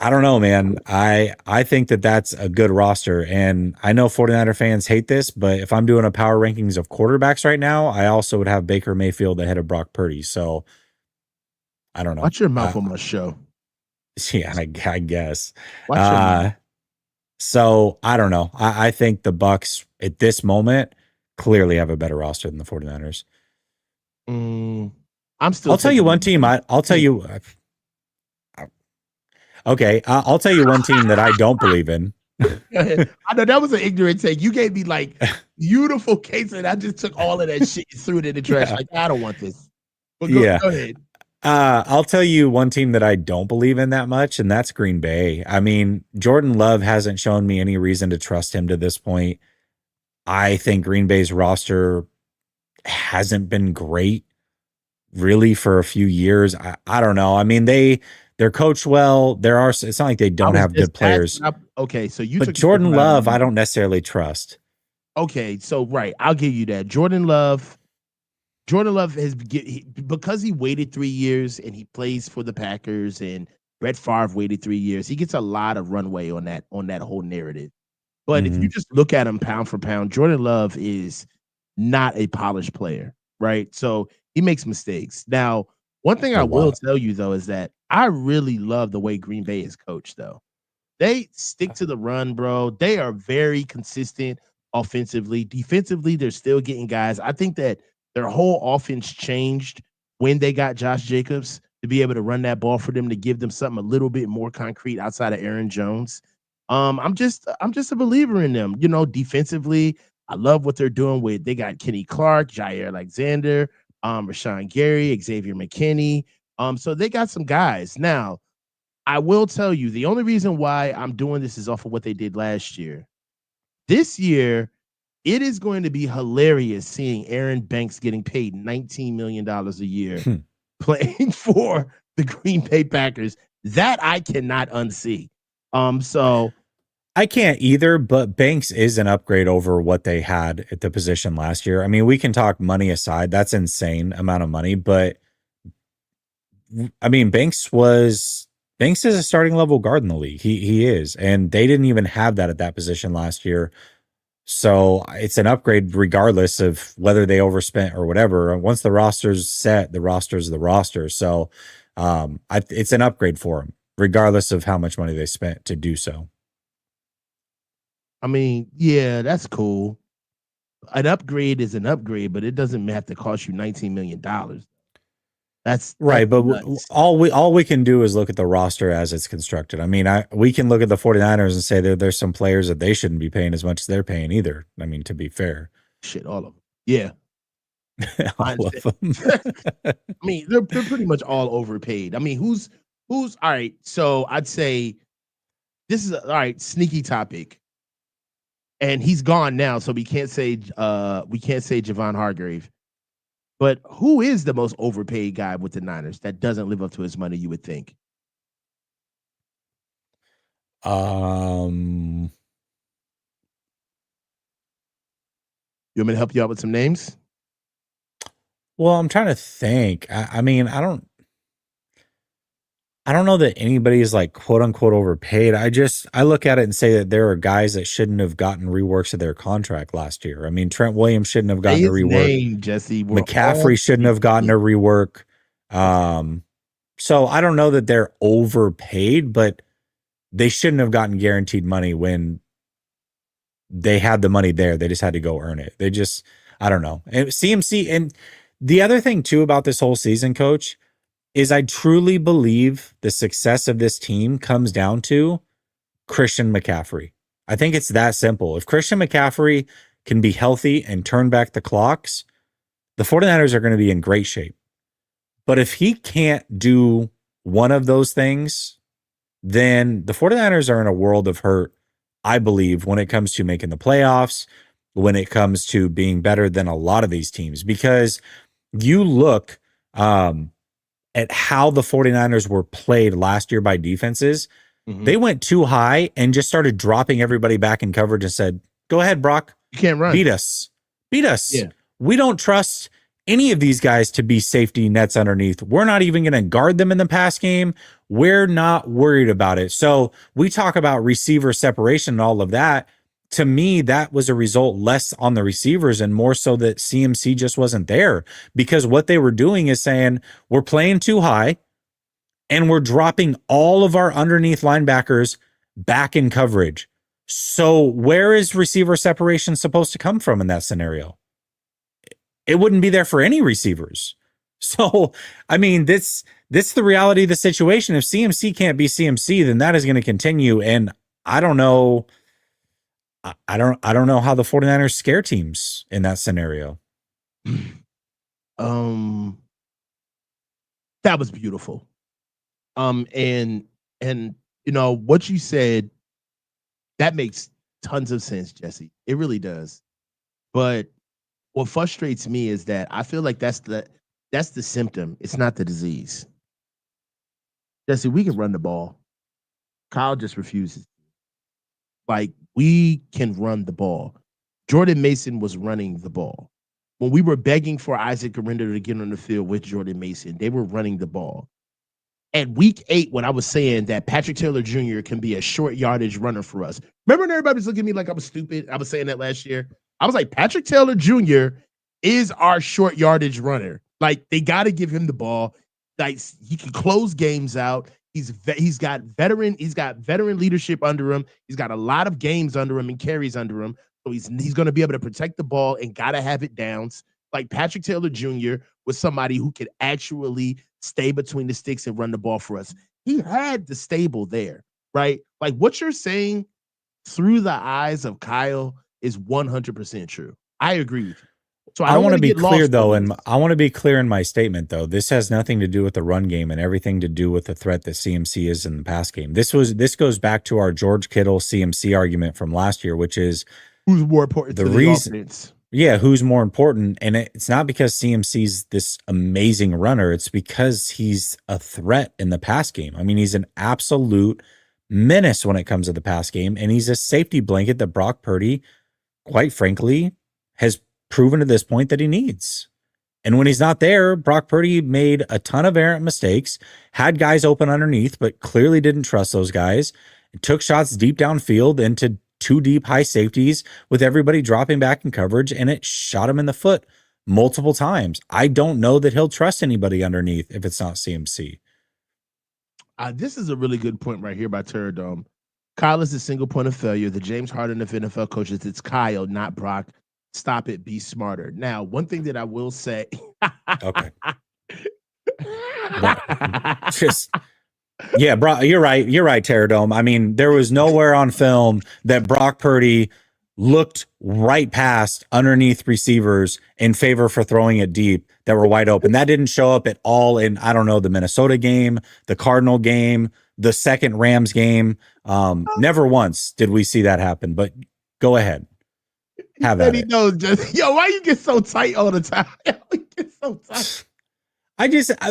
I don't know, man. I think that that's a good roster. And I know 49er fans hate this, but if I'm doing a power rankings of quarterbacks right now, I also would have Baker Mayfield ahead of Brock Purdy. So I don't know. watch your mouth on my show. Yeah, I guess. Watch your mouth. Uh, so I don't know. I think the Bucks at this moment clearly have a better roster than the 49ers. Mm, I'm still I'll tell you taking one them team. over. I'll tell you. Okay, I'll tell you one team that I don't believe in. I know that was an ignorant take. You gave me like beautiful case, and I just took all of that shit and threw it in the trash. Yeah. Like I don't want this. But Yeah. go ahead. I'll tell you one team that I don't believe in that much, and that's Green Bay. I mean, Jordan Love hasn't shown me any reason to trust him to this point. I think Green Bay's roster hasn't been great really for a few years. I don't know. I mean, they're coached well. It's not like they don't have good players. Okay, so you But took the first Jordan one out of my Love, I mouth. don't necessarily trust. Okay, so right, I'll give you that. Jordan Love because he waited 3 years and he plays for the Packers and Brett Favre waited 3 years. He gets a lot of runway on that whole narrative. But if you Mhm. just look at him pound for pound, Jordan Love is not a polished player, right? So he makes mistakes. Now, one thing A I will lot. tell you though is that I really love the way Green Bay is coached though. They stick to the run, bro. They are very consistent offensively. Defensively, they're still getting guys. I think that their whole offense changed when they got Josh Jacobs to be able to run that ball for them to give them something a little bit more concrete outside of Aaron Jones. I'm just a believer in them. Defensively, I love what they're doing with they got Kenny Clark, Jair Alexander, Rashawn Gary, Xavier McKinney. So they got some guys. Now, I will tell you the only reason why I'm doing this is off of what they did last year. This year, it is going to be hilarious seeing Aaron Banks getting paid $19 million a year Hmm. playing for the Green Bay Packers. That I cannot unsee. So I can't either, but Banks is an upgrade over what they had at the position last year. I mean, we can talk money aside. That's insane amount of money, but I mean, Banks is a starting level guard in the league. He is, and they didn't even have that at that position last year. So it's an upgrade regardless of whether they overspent or whatever. Once the roster's set, the roster's the roster. So it's an upgrade for them, regardless of how much money they spent to do so. I mean, yeah, that's cool. An upgrade is an upgrade, but it doesn't have to cost you $19 million. That's Right, but nuts. all we can do is look at the roster as it's constructed. I mean, we can look at the 49ers and say that there's some players that they shouldn't be paying as much as they're paying either. I mean, to be fair. Shit, all of them. Yeah, I All of understand. them. I mean, they're pretty much all overpaid. I mean, who's all right? So I'd say this is all right. Sneaky topic, and he's gone now, so we can't say Javon Hargrave. But who is the most overpaid guy with the Niners that doesn't live up to his money? You would think. Um You want me to help you out with some names? well, I'm trying to think. I mean, I don't know that anybody is like quote unquote overpaid. I look at it and say that there are guys that shouldn't have gotten reworks of their contract last year. I mean, Trent Williams shouldn't have Say gotten a his rework. name, Jesse. We're all McCaffrey shouldn't have gotten a rework. okay. So I don't know that they're overpaid, but they shouldn't have gotten guaranteed money when they had the money there. They just had to go earn it. I don't know. And CMC, and the other thing too about this whole season, coach, is I truly believe the success of this team comes down to Christian McCaffrey. I think it's that simple. If Christian McCaffrey can be healthy and turn back the clocks, the 49ers are going to be in great shape. But if he can't do one of those things, then the 49ers are in a world of hurt, I believe, when it comes to making the playoffs, when it comes to being better than a lot of these teams. Because you look at how the 49ers were played last year by defenses, they went too high and just started dropping everybody back in coverage and said, go ahead, Brock. You can't run. Beat us. Beat us. Yeah. We don't trust any of these guys to be safety nets underneath. We're not even going to guard them in the pass game. We're not worried about it. So we talk about receiver separation and all of that. To me, that was a result less on the receivers and more so that CMC just wasn't there, because what they were doing is saying, we're playing too high and we're dropping all of our underneath linebackers back in coverage. So where is receiver separation supposed to come from in that scenario? It wouldn't be there for any receivers. So, I mean, this is the reality of the situation. If CMC can't be CMC, then that is going to continue. And I don't know. I don't know how the 49ers scare teams in that scenario. That was beautiful. And you know what you said, that makes tons of sense, Jesse. It really does. But what frustrates me is that I feel like that's the symptom. It's not the disease. Jesse, we can run the ball. Kyle just refuses. Like, we can run the ball. Jordan Mason was running the ball. When we were begging for Isaac Garinder to get on the field with Jordan Mason, they were running the ball. At week 8, when I was saying that Patrick Taylor Jr. can be a short yardage runner for us. Remember when everybody was looking at me like I was stupid? I was saying that last year. I was like, Patrick Taylor Jr. is our short yardage runner. Like, they got to give him the ball. Like, he can close games out. He's got veteran leadership under him. He's got a lot of games under him and carries under him. So he's going to be able to protect the ball and got to have it downs. Like, Patrick Taylor Jr. was somebody who could actually stay between the sticks and run the ball for us. He had the stable there, right? Like, what you're saying through the eyes of Kyle is 100% true. I agree with you. So I want to be clear though, and I want to be clear in my statement though. This has nothing to do with the run game and everything to do with the threat that CMC is in the pass game. This goes back to our George Kittle CMC argument from last year, which is who's more important the to reason. The offense. Yeah, who's more important? And it's not because CMC's this amazing runner. It's because he's a threat in the pass game. I mean, he's an absolute menace when it comes to the pass game, and he's a safety blanket that Brock Purdy, quite frankly, has proven to this point that he needs. And when he's not there, Brock Purdy made a ton of errant mistakes, had guys open underneath, but clearly didn't trust those guys, took shots deep downfield into two deep high safeties with everybody dropping back in coverage, and it shot him in the foot multiple times. I don't know that he'll trust anybody underneath if it's not CMC. This is a really good point right here by Terradome. Kyle is a single point of failure. The James Harden of NFL coaches, it's Kyle, not Brock. Stop it. Be smarter. Now, one thing that I will say. Okay. But just yeah, Brock, you're right. You're right, Terradome. I mean, there was nowhere on film that Brock Purdy looked right past underneath receivers in favor for throwing it deep that were wide open. That didn't show up at all in, I don't know, the Minnesota game, the Cardinal game, the second Rams game. Never once did we see that happen, but go ahead. Have at he it. knows just, yo, why you get so tight all the time? You get so tight.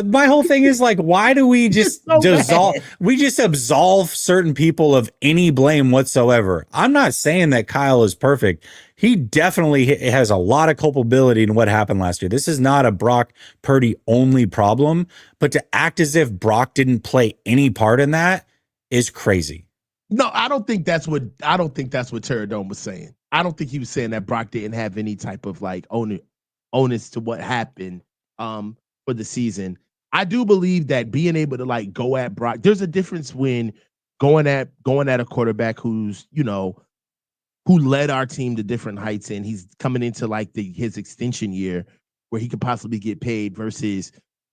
My whole thing is like, why do we just so dissolve? bad. We just absolve certain people of any blame whatsoever. I'm not saying that Kyle is perfect. He definitely has a lot of culpability in what happened last year. This is not a Brock Purdy only problem, but to act as if Brock didn't play any part in that is crazy. No, I don't think that's what Terradome was saying. I don't think he was saying that Brock didn't have any type of like onus to what happened for the season. I do believe that being able to like go at Brock, there's a difference when going at a quarterback who's, you know, who led our team to different heights and he's coming into like his extension year where he could possibly get paid versus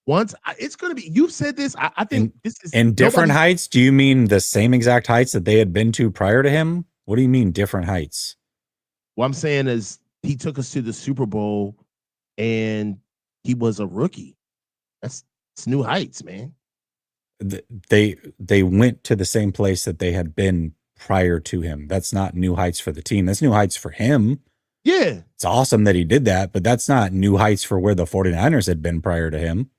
it's going to be, you've said this. I think this is in different heights. Do you mean the same exact heights that they had been to prior to him? What do you mean different heights? What I'm saying is he took us to the Super Bowl and he was a rookie. It's new heights, man. They went to the same place that they had been prior to him. That's not new heights for the team. That's new heights for him. Yeah. It's awesome that he did that, but that's not new heights for where the 49ers had been prior to him.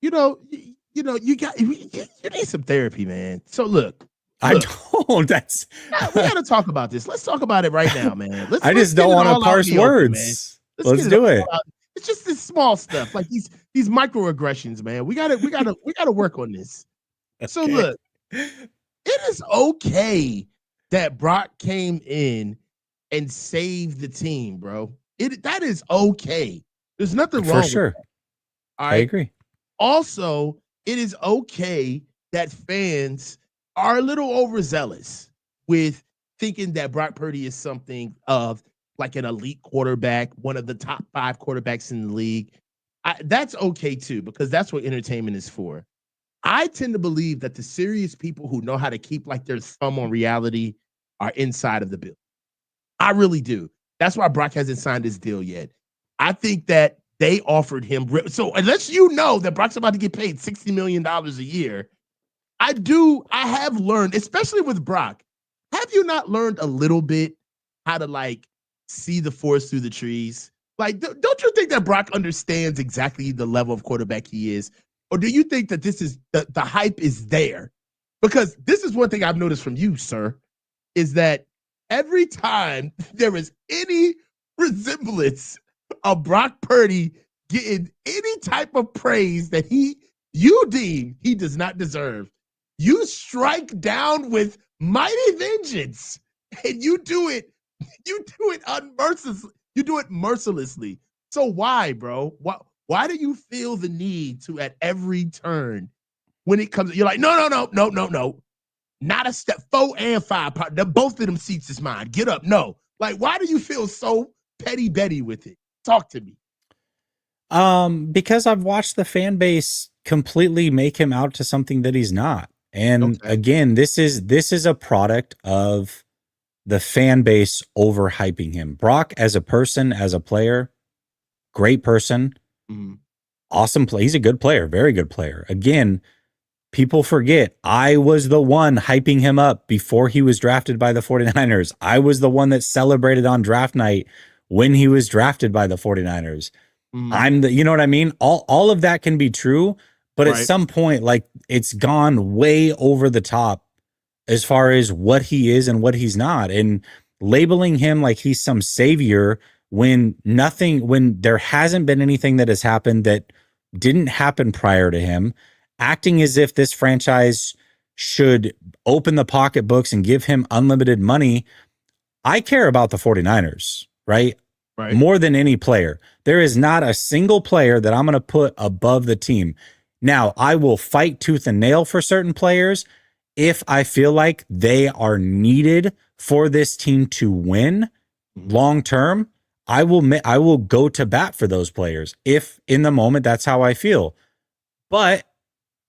You know, you need some therapy, man. So look. I don't. That's we got to talk about this. Let's talk about it right now, man. I just don't want to parse words. Let's do it. It's just this small stuff, like these microaggressions, man. We gotta work on this. Okay. So look, it is okay that Brock came in and saved the team, bro. That is okay. There's nothing wrong. For sure. With that. All right. I agree. Also, it is okay that fans are a little overzealous with thinking that Brock Purdy is something of like an elite quarterback, one of the top 5 quarterbacks in the league. That's okay too, because that's what entertainment is for. I tend to believe that the serious people who know how to keep like their thumb on reality are inside of the bill. I really do. That's why Brock hasn't signed his deal yet. I think that they offered him. So unless you know that Brock's about to get paid $60 million a year, I have learned, especially with Brock, have you not learned a little bit how to like see the forest through the trees? Like, don't you think that Brock understands exactly the level of quarterback he is? Or do you think that this is the hype is there? Because this is one thing I've noticed from you, sir, is that every time there is any resemblance of Brock Purdy getting any type of praise that you deem he does not deserve, you strike down with mighty vengeance, and you do it unmercilessly. You do it mercilessly. So why, bro? Why do you feel the need to, at every turn, when it comes, you're like, no, not a step, 4 and 5, both of them seats is mine. Get up, no. Like, why do you feel so petty Betty with it? Talk to me. Because I've watched the fan base completely make him out to something that he's not. And again, this is a product of the fan base overhyping him. Brock as a person, as a player, great person, awesome play. He's a good player, very good player. Again, people forget I was the one hyping him up before he was drafted by the 49ers. I was the one that celebrated on draft night when he was drafted by the 49ers. You know what I mean? All of that can be true, but at some point, like, it's gone way over the top as far as what he is and what he's not. And labeling him like he's some savior when there hasn't been anything that has happened that didn't happen prior to him, acting as if this franchise should open the pocketbooks and give him unlimited money. I care about the 49ers, right? More than any player. There is not a single player that I'm going to put above the team. Now, I will fight tooth and nail for certain players if I feel like they are needed for this team to win long term. I will go to bat for those players if in the moment that's how I feel. But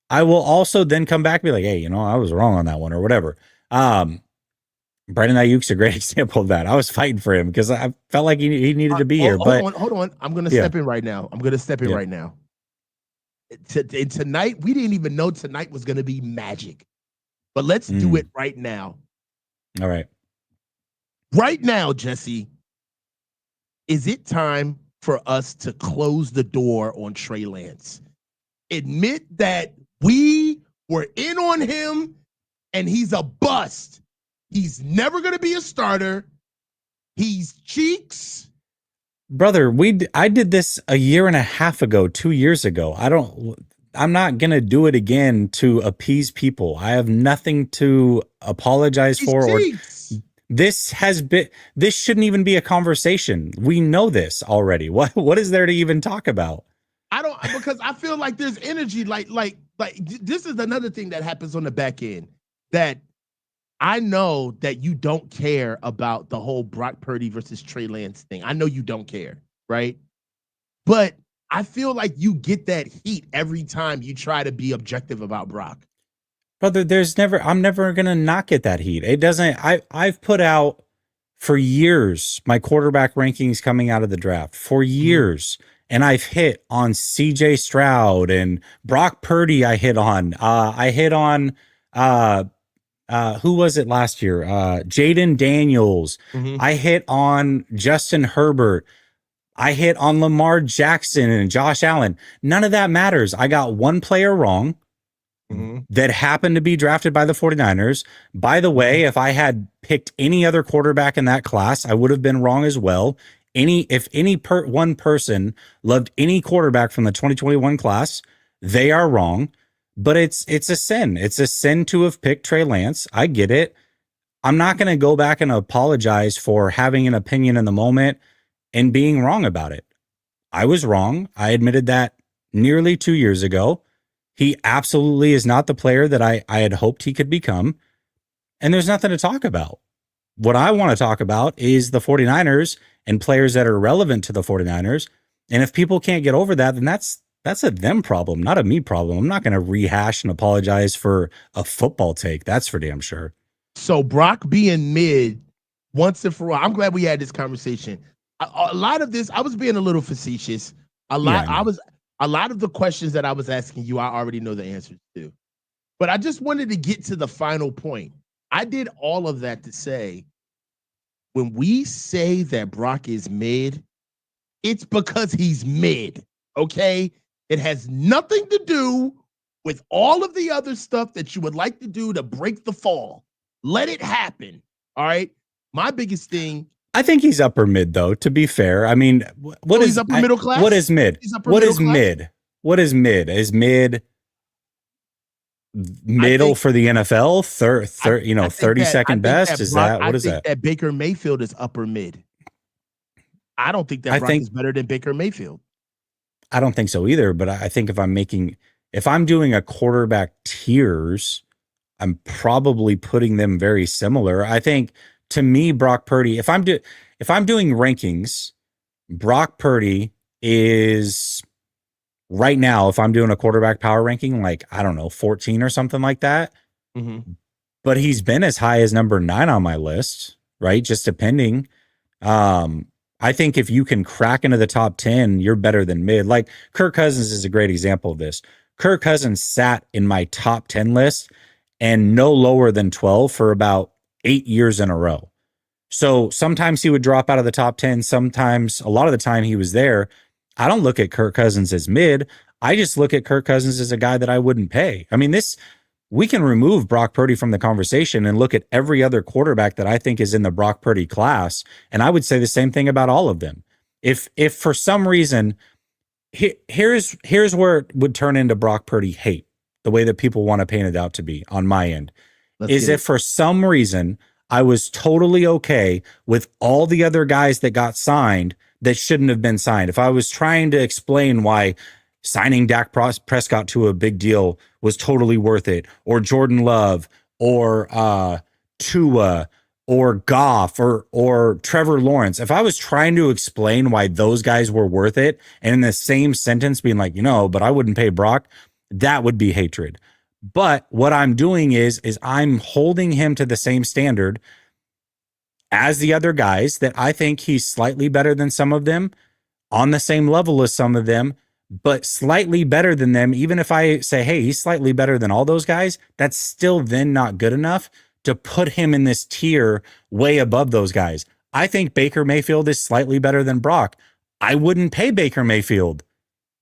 I will also then come back and be like, hey, I was wrong on that one or whatever. Brandon Ayuk's a great example of that. I was fighting for him because I felt like he needed to be here. But hold on. I'm gonna yeah, step in right now. yeah. Right now. Tonight, we didn't even know tonight was gonna be magic. But let's do it right now. All right. Right now, Jesse, is it time for us to close the door on Trey Lance? Admit that we were in on him and he's a bust. He's never going to be a starter. He's cheeks. Brother, I did this a year and a half ago, 2 years ago. I'm not going to do it again to appease people. I have nothing to apologize for. Cheeks. This shouldn't even be a conversation. We know this already. What is there to even talk about? Because I feel like there's energy. Like this is another thing that happens on the back end that I know that you don't care about the whole Brock Purdy versus Trey Lance thing. I know you don't care, right? But I feel like you get that heat every time you try to be objective about Brock. Brother, I'm never going to not get that heat. It doesn't, I've put out for years my quarterback rankings coming out of the draft for years. Mm-hmm. And I've hit on CJ Stroud and Brock Purdy. I hit on, who was it last year? Jaden Daniels. Mm-hmm. I hit on Justin Herbert. I hit on Lamar Jackson and Josh Allen. None of that matters. I got one player wrong. Mm-hmm. That happened to be drafted by the 49ers. By the way, if I had picked any other quarterback in that class, I would have been wrong as well. If one person loved any quarterback from the 2021 class, they are wrong. But it's a sin. It's a sin to have picked Trey Lance. I get it. I'm not going to go back and apologize for having an opinion in the moment and being wrong about it. I was wrong. I admitted that nearly 2 years ago. He absolutely is not the player that I had hoped he could become. And there's nothing to talk about. What I want to talk about is the 49ers and players that are relevant to the 49ers. And if people can't get over that, then that's a them problem, not a me problem. I'm not going to rehash and apologize for a football take. That's for damn sure. So Brock being mid once and for all, I'm glad we had this conversation. A lot of this, I was being a little facetious. A lot of the questions that I was asking you, I already know the answers to. But I just wanted to get to the final point. I did all of that to say, when we say that Brock is mid, it's because he's mid, okay? It has nothing to do with all of the other stuff that you would like to do to break the fall. Let it happen, all right? My biggest thing... I think he's upper mid, though, to be fair. I mean, he's upper middle class? What is mid? What is mid? What is mid? Is mid middle for the NFL? 32nd best? Is that what is that? That Baker Mayfield is upper mid. I don't think that Brock is better than Baker Mayfield. I don't think so either. But I think if I'm doing a quarterback tiers, I'm probably putting them very similar. I think to me, Brock Purdy, if I'm doing rankings, Brock Purdy is right now, if I'm doing a quarterback power ranking, like, I don't know, 14 or something like that. Mm-hmm. But he's been as high as number 9 on my list, right? Just depending. I think if you can crack into the top 10, you're better than mid. Like Kirk Cousins is a great example of this. Kirk Cousins sat in my top 10 list and no lower than 12 for about 8 years in a row. So sometimes he would drop out of the top 10. Sometimes, a lot of the time he was there. I don't look at Kirk Cousins as mid. I just look at Kirk Cousins as a guy that I wouldn't pay. I mean, we can remove Brock Purdy from the conversation and look at every other quarterback that I think is in the Brock Purdy class. And I would say the same thing about all of them. If for some reason, here's where it would turn into Brock Purdy hate, the way that people want to paint it out to be on my end, is if for some reason I was totally okay with all the other guys that got signed that shouldn't have been signed. If I was trying to explain why signing Dak Prescott to a big deal was totally worth it, or Jordan Love, or Tua, or Goff or Trevor Lawrence, if I was trying to explain why those guys were worth it, and in the same sentence being like, but I wouldn't pay Brock, that would be hatred. But what I'm doing is I'm holding him to the same standard as the other guys, that I think he's slightly better than some of them, on the same level as some of them, but slightly better than them. Even if I say, hey, he's slightly better than all those guys, that's still then not good enough to put him in this tier way above those guys. I think Baker Mayfield is slightly better than Brock. I wouldn't pay Baker Mayfield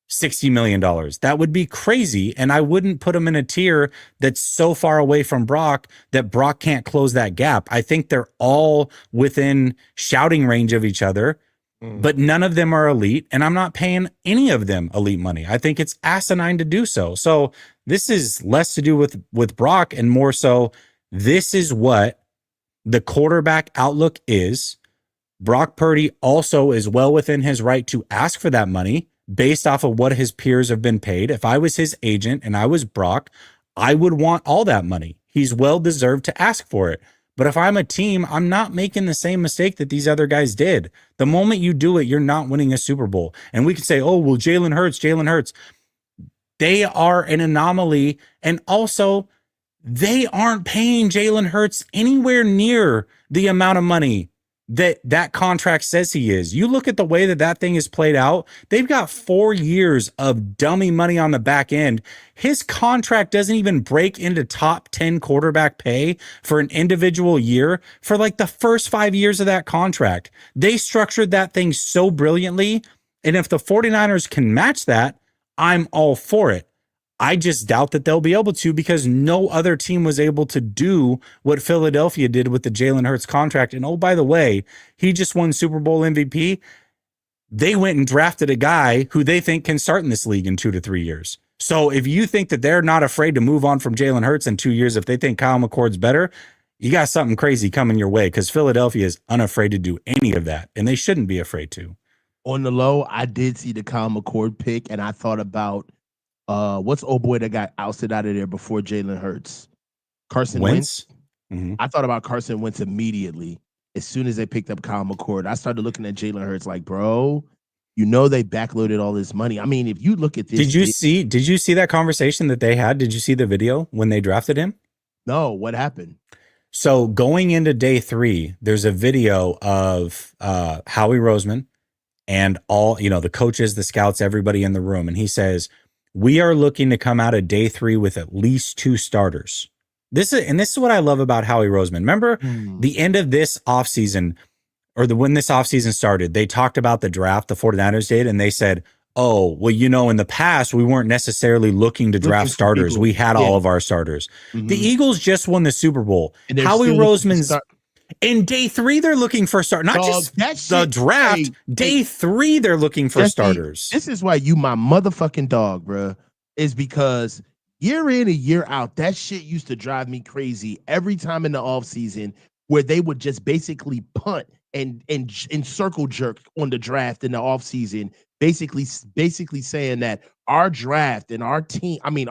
$60 million. That would be crazy. And I wouldn't put him in a tier that's so far away from Brock that Brock can't close that gap. I think they're all within shouting range of each other, but none of them are elite. And I'm not paying any of them elite money. I think it's asinine to do so. So this is less to do with Brock and more so, this is what the quarterback outlook is. Brock Purdy also is well within his right to ask for that money based off of what his peers have been paid. If I was his agent and I was Brock, I would want all that money. He's well deserved to ask for it. But if I'm a team, I'm not making the same mistake that these other guys did. The moment you do it, you're not winning a Super Bowl. And we could say, oh, well, Jalen Hurts. They are an anomaly. And also, they aren't paying Jalen Hurts anywhere near the amount of money that contract says he is. You look at the way that thing is played out, they've got 4 years of dummy money on the back end. His contract doesn't even break into top 10 quarterback pay for an individual year for like the first 5 years of that contract. They structured that thing so brilliantly. And if the 49ers can match that, I'm all for it. I just doubt that they'll be able to, because no other team was able to do what Philadelphia did with the Jalen Hurts contract. And oh, by the way, he just won Super Bowl MVP. They went and drafted a guy who they think can start in this league in 2 to 3 years. So if you think that they're not afraid to move on from Jalen Hurts in 2 years, if they think Kyle McCord's better, you got something crazy coming your way, because Philadelphia is unafraid to do any of that, and they shouldn't be afraid to. On the low, I did see the Kyle McCord pick, and I thought about what's old boy that got ousted out of there before Jalen Hurts? Carson Wentz. Mm-hmm. I thought about Carson Wentz immediately as soon as they picked up Kyle McCord. I started looking at Jalen Hurts like, bro, they backloaded all this money. I mean, if you look at this, did you see that conversation that they had? Did you see the video when they drafted him? No, what happened? So going into day 3, there's a video of Howie Roseman and all, the coaches, the scouts, everybody in the room. And he says, we are looking to come out of day 3 with at least 2 starters. This is what I love about Howie Roseman. Remember the end of this offseason, or when this offseason started, they talked about the draft the 49ers did, and they said, oh, well, in the past, we weren't necessarily looking to draft starters. We had all of our starters. Mm-hmm. The Eagles just won the Super Bowl. Howie Roseman's in day 3, they're looking for start, not just the draft. Day 3, they're looking for starters. This is why you my motherfucking dog, bro. Is because year in and year out, that shit used to drive me crazy every time in the offseason, where they would just basically punt and circle jerk on the draft in the offseason, basically saying that our draft and our team and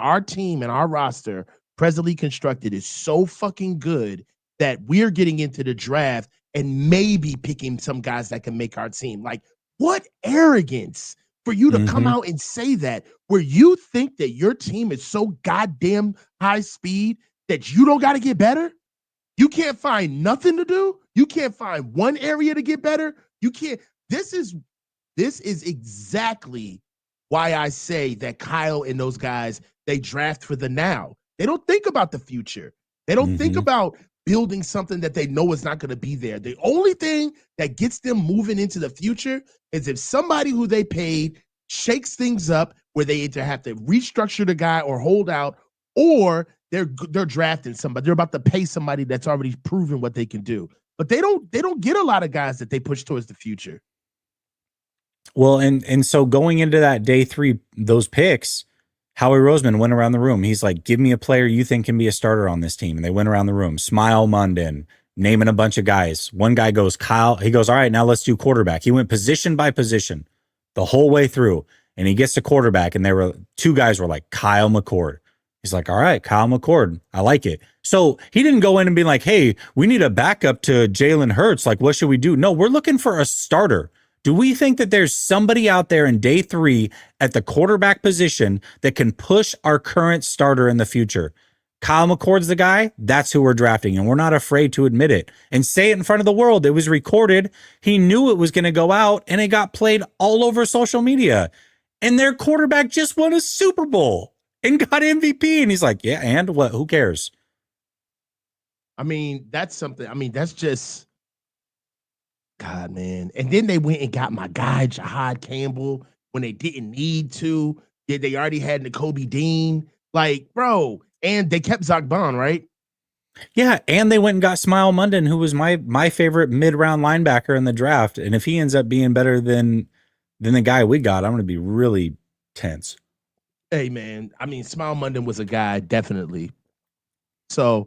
our roster presently constructed is so fucking good that we're getting into the draft and maybe picking some guys that can make our team. Like, what arrogance for you to come out and say that, where you think that your team is so goddamn high speed that you don't got to get better? You can't find nothing to do? You can't find one area to get better? You can't. This is exactly why I say that Kyle and those guys, they draft for the now. They don't think about the future. They don't think about building something that they know is not going to be there. The only thing that gets them moving into the future is if somebody who they paid shakes things up, where they either have to restructure the guy or hold out, or they're drafting somebody. They're about to pay somebody that's already proven what they can do. But they don't get a lot of guys that they push towards the future. Well, and so going into that day 3, those picks, Howie Roseman went around the room. He's like, give me a player you think can be a starter on this team. And they went around the room, Smile Munden, naming a bunch of guys. One guy goes, Kyle. He goes, all right, now let's do quarterback. He went position by position the whole way through. And he gets to quarterback. And 2 guys were like, Kyle McCord. He's like, all right, Kyle McCord. I like it. So he didn't go in and be like, hey, we need a backup to Jalen Hurts. Like, what should we do? No, we're looking for a starter. Do we think that there's somebody out there in day 3 at the quarterback position that can push our current starter in the future? Kyle McCord's the guy. That's who we're drafting. And we're not afraid to admit it and say it in front of the world. It was recorded. He knew it was going to go out and it got played all over social media. And their quarterback just won a Super Bowl and got MVP. And he's like, yeah, and what? Who cares? I mean, that's something. I mean, that's just God, man. And then they went and got my guy, Jahad Campbell, when they didn't need to. Yeah, they already had N'Kobe Dean. Like, bro, and they kept Zach Bond, right? Yeah, and they went and got Smile Munden, who was my favorite mid-round linebacker in the draft. And if he ends up being better than the guy we got, I'm going to be really tense. Hey, man. I mean, Smile Munden was a guy, definitely. So,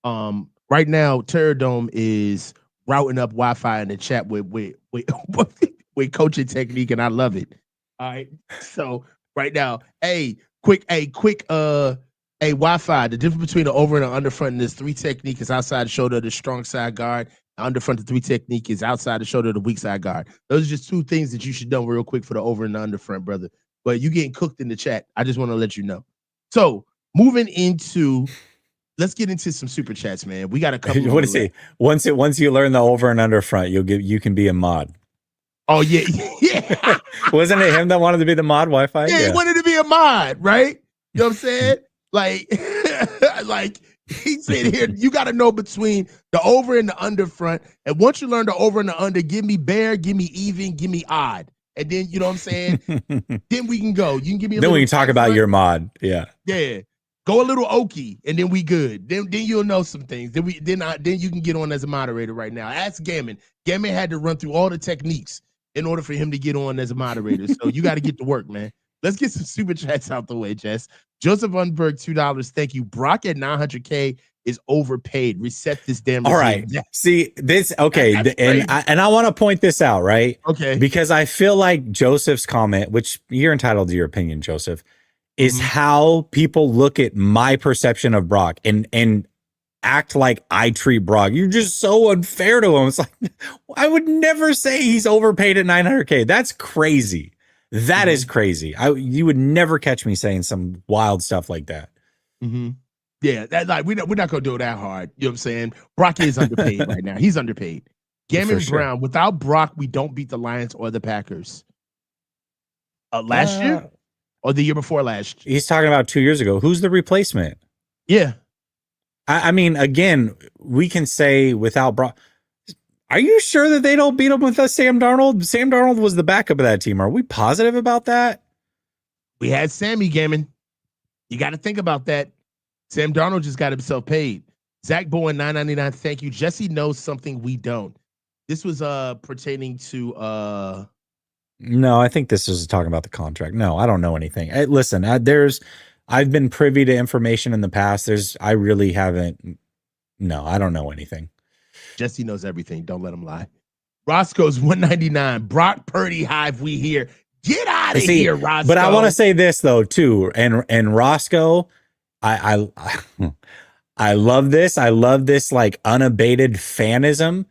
right now, Terradome is routing up Wi-Fi in the chat with with coaching technique, and I love it. All right. So right now, quick, Wi-Fi. The difference between the over and the under front in this 3 technique is outside the shoulder of the strong side guard. The under front, the 3 technique is outside the shoulder of the weak side guard. Those are just 2 things that you should know real quick for the over and the under front, brother. But you getting cooked in the chat. I just want to let you know. So moving into let's get into some super chats, man. We got a couple. What is it? Once you learn the over and under front, you can be a mod. Oh yeah, yeah. Wasn't it him that wanted to be the mod Wi-Fi? Yeah, he wanted to be a mod, right? You know what I'm saying? Like, like he said here, you got to know between the over and the under front. And once you learn the over and the under, give me bare, give me even, give me odd. And then you know what I'm saying? Then we can go. You can give me. Then we can talk about your mod. Yeah. Yeah. Go a little okie, and then we good. Then you'll know some things. Then you can get on as a moderator right now. Ask Gammon. Gammon had to run through all the techniques in order for him to get on as a moderator. So you got to get to work, man. Let's get some super chats out the way, Jess. Joseph Unberg, $2. Thank you. Brock at 900K is overpaid. Reset this damn regime. All right. See this. Okay, and I want to point this out, right? Okay. Because I feel like Joseph's comment, which you're entitled to your opinion, Joseph, is how people look at my perception of Brock and act like I treat Brock. You're just so unfair to him. It's like, I would never say he's overpaid at 900K. That's crazy. That is crazy. You would never catch me saying some wild stuff like that. Yeah, that like we're not gonna do it that hard. You know what I'm saying? Brock is underpaid right now. He's underpaid. Gammon Brown, without Brock, we don't beat the Lions or the Packers. Last year? Or the year before last? He's talking about 2 years ago. Who's the replacement? Yeah. I mean, again, we can say without Brock. Are you sure that they don't beat him with Sam Darnold? Sam Darnold was the backup of that team. Are we positive about that? We had Sammy Gammon. You got to think about that. Sam Darnold just got himself paid. Zach Bowen, $9.99. Thank you. Jesse knows something we don't. This was pertaining to No, I think this is talking about the contract. No, I don't know anything. Listen, I've been privy to information in the past. I really haven't. No, I don't know anything. Jesse knows everything. Don't let him lie. Roscoe's $199. Brock Purdy hive. We here. Get out of here, Roscoe. But I want to say this though too, and Roscoe, I love this. I love this like unabated fanism.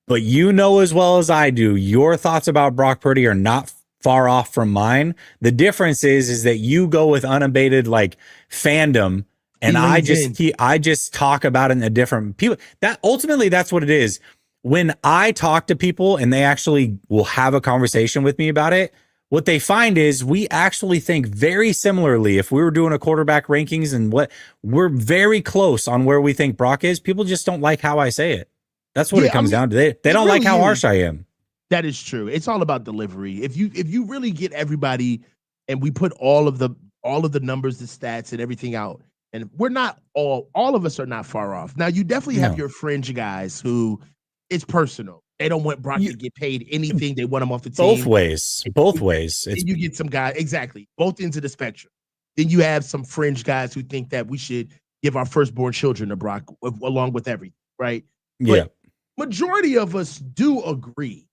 But you know as well as I do, your thoughts about Brock Purdy are not far off from mine. The difference is that you go with unabated like fandom, and I just talk about it in a different people. That ultimately that's what it is. When I talk to people and they actually will have a conversation with me about it, what they find is we actually think very similarly. If we were doing a quarterback rankings and what we're very close on where we think Brock is, people just don't like how I say it. That's what it comes down to. They don't like how harsh I am. That is true. It's all about delivery. If you really get everybody and we put all of the numbers, the stats and everything out, and we're not all of us are not far off. Now you definitely have your fringe guys who it's personal. They don't want Brock to get paid anything. They want him off the team. Both ways. And you get some guys, exactly, both ends of the spectrum. Then you have some fringe guys who think that we should give our firstborn children to Brock along with everything, right? Yeah. But majority of us do agree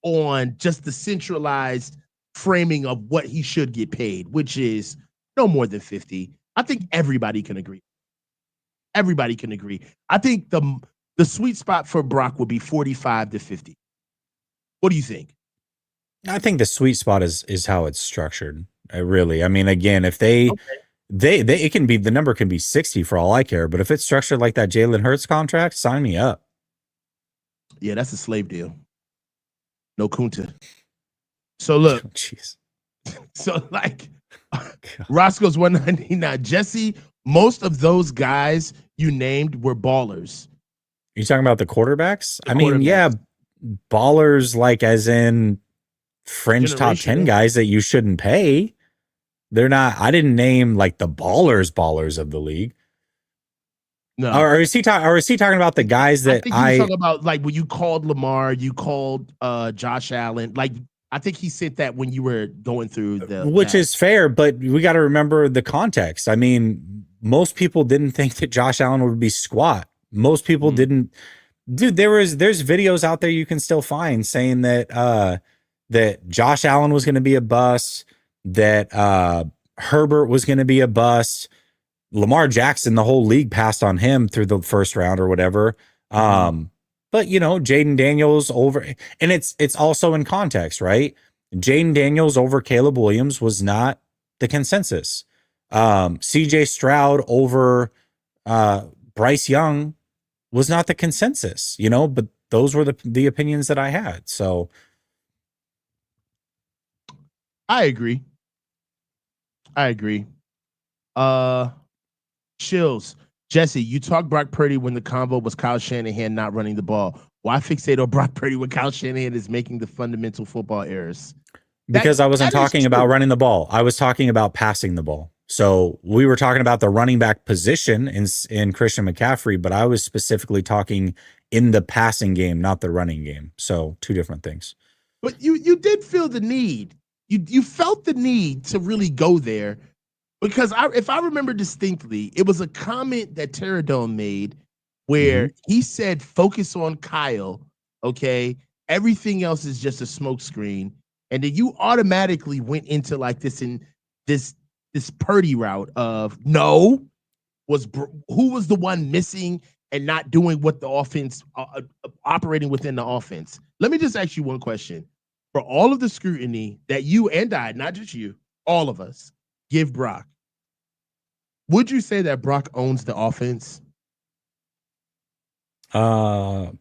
on just the centralized framing of what he should get paid, which is no more than 50. I think everybody can agree. Everybody can agree. I think the sweet spot for Brock would be 45 to 50. What do you think? I think the sweet spot is how it's structured. I mean, again, if they it can be, the number can be 60 for all I care, but if it's structured like that Jalen Hurts contract, sign me up. Yeah, that's a slave deal. No kunta. So look, Jeez. so like Roscoe's 199. Jesse, most of those guys you named were ballers. You talking about the quarterbacks? The I mean, yeah, quarterbacks. ballers, like as in fringe top 10 Generational. guys that you shouldn't pay. They're not, I didn't name like the ballers of the league. No. Or is he talking about the guys I that think he was talking about like when you called Lamar, you called Josh Allen. Like I think he said that when you were going through which is fair, but we got to remember the context. I mean, most people didn't think that Josh Allen would be squat. Most people didn't. Dude, there's videos out there you can still find saying that that Josh Allen was going to be a bust, that Herbert was going to be a bust. Lamar Jackson, the whole league passed on him through the first round or whatever. But you know, Jaden Daniels over, and it's also in context, right? Jaden Daniels over Caleb Williams was not the consensus. CJ Stroud over Bryce Young was not the consensus, you know, but those were the opinions that I had. So I agree. Chills. Jesse, you talked Brock Purdy when the convo was Kyle Shanahan not running the ball. Why fixate on Brock Purdy when Kyle Shanahan is making the fundamental football errors? Because I wasn't talking about running the ball. I was talking about passing the ball. So we were talking about the running back position in Christian McCaffrey, but I was specifically talking in the passing game, not the running game. So two different things. But you did feel the need. You felt the need to really go there because if I remember distinctly, it was a comment that Terradome made where he said, "Focus on Kyle, okay? Everything else is just a smokescreen." And then you automatically went into like this Purdy route of no, who was the one missing and not doing what the offense operating within the offense. Let me just ask you one question. For all of the scrutiny that you and I, not just you, all of us, give Brock, would you say that Brock owns the offense? And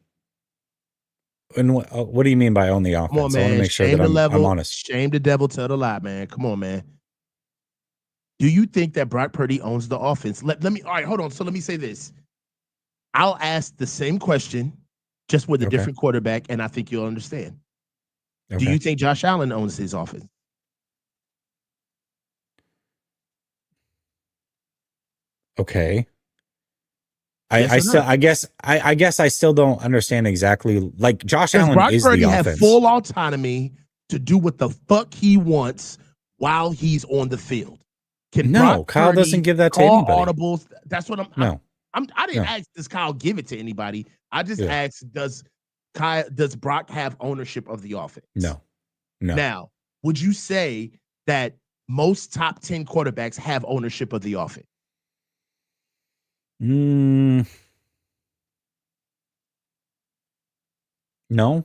what do you mean by own the offense? Come on, man. I want to make sure that I'm honest. Shame the devil, tell the lie, man. Come on, man. Do you think that Brock Purdy owns the offense? Let me, all right, hold on. So let me say this. I'll ask the same question, just with a different quarterback, and I think you'll understand. Do you think Josh Allen owns his offense? Okay. I guess I still don't understand exactly. Like Josh Allen Brock is Purdy the have offense. full autonomy to do what the fuck he wants while he's on the field. No, Kyle doesn't give that to anybody. Audibles? That's what I'm. I didn't ask, does Kyle give it to anybody? I just asked, does Brock have ownership of the offense? No. Now, would you say that most top 10 quarterbacks have ownership of the offense? No,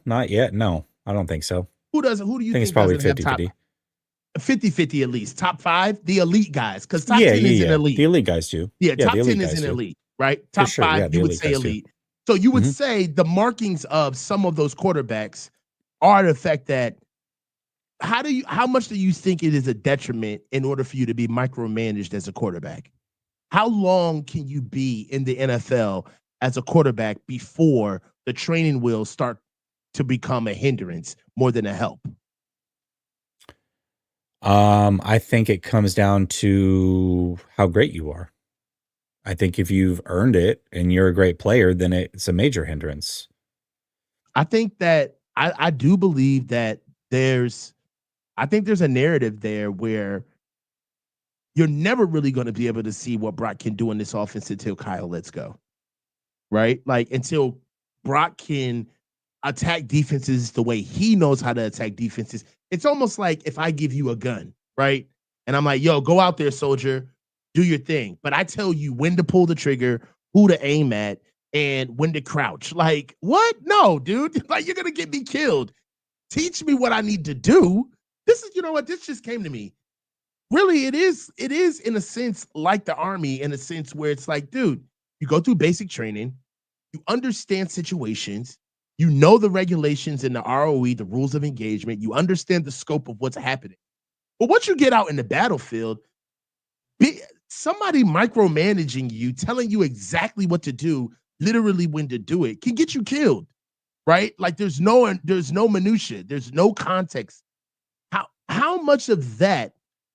not yet. No, I don't think so. Who do you think it's probably doesn't 50-50. 50-50 at least. Top 5, the elite guys. Because top 10 is an elite. The elite guys do. Yeah, top 10 is an elite, right? Top 5, you would say elite. So you would say the markings of some of those quarterbacks are the fact that how much do you think it is a detriment in order for you to be micromanaged as a quarterback? How long can you be in the NFL as a quarterback before the training wheels start to become a hindrance more than a help? I think it comes down to how great you are. I think if you've earned it and you're a great player, then it's a major hindrance. I think that I do believe that there's a narrative there where you're never really going to be able to see what Brock can do in this offense until Kyle lets go, right? Like until Brock can attack defenses the way he knows how to attack defenses. It's almost like if I give you a gun, right? And I'm like, yo, go out there, soldier. do your thing. But I tell you when to pull the trigger, who to aim at, and when to crouch. Like, what? No, dude. Like, you're gonna get me killed. Teach me what I need to do. This is, you know what? This just came to me. Really, it is in a sense like the army, in a sense where it's like, dude, you go through basic training, you understand situations, you know the regulations and the ROE, the rules of engagement, you understand the scope of what's happening. But once you get out in the battlefield, somebody micromanaging you, telling you exactly what to do, literally when to do it, can get you killed, right? Like there's no minutia, there's no context. How much of that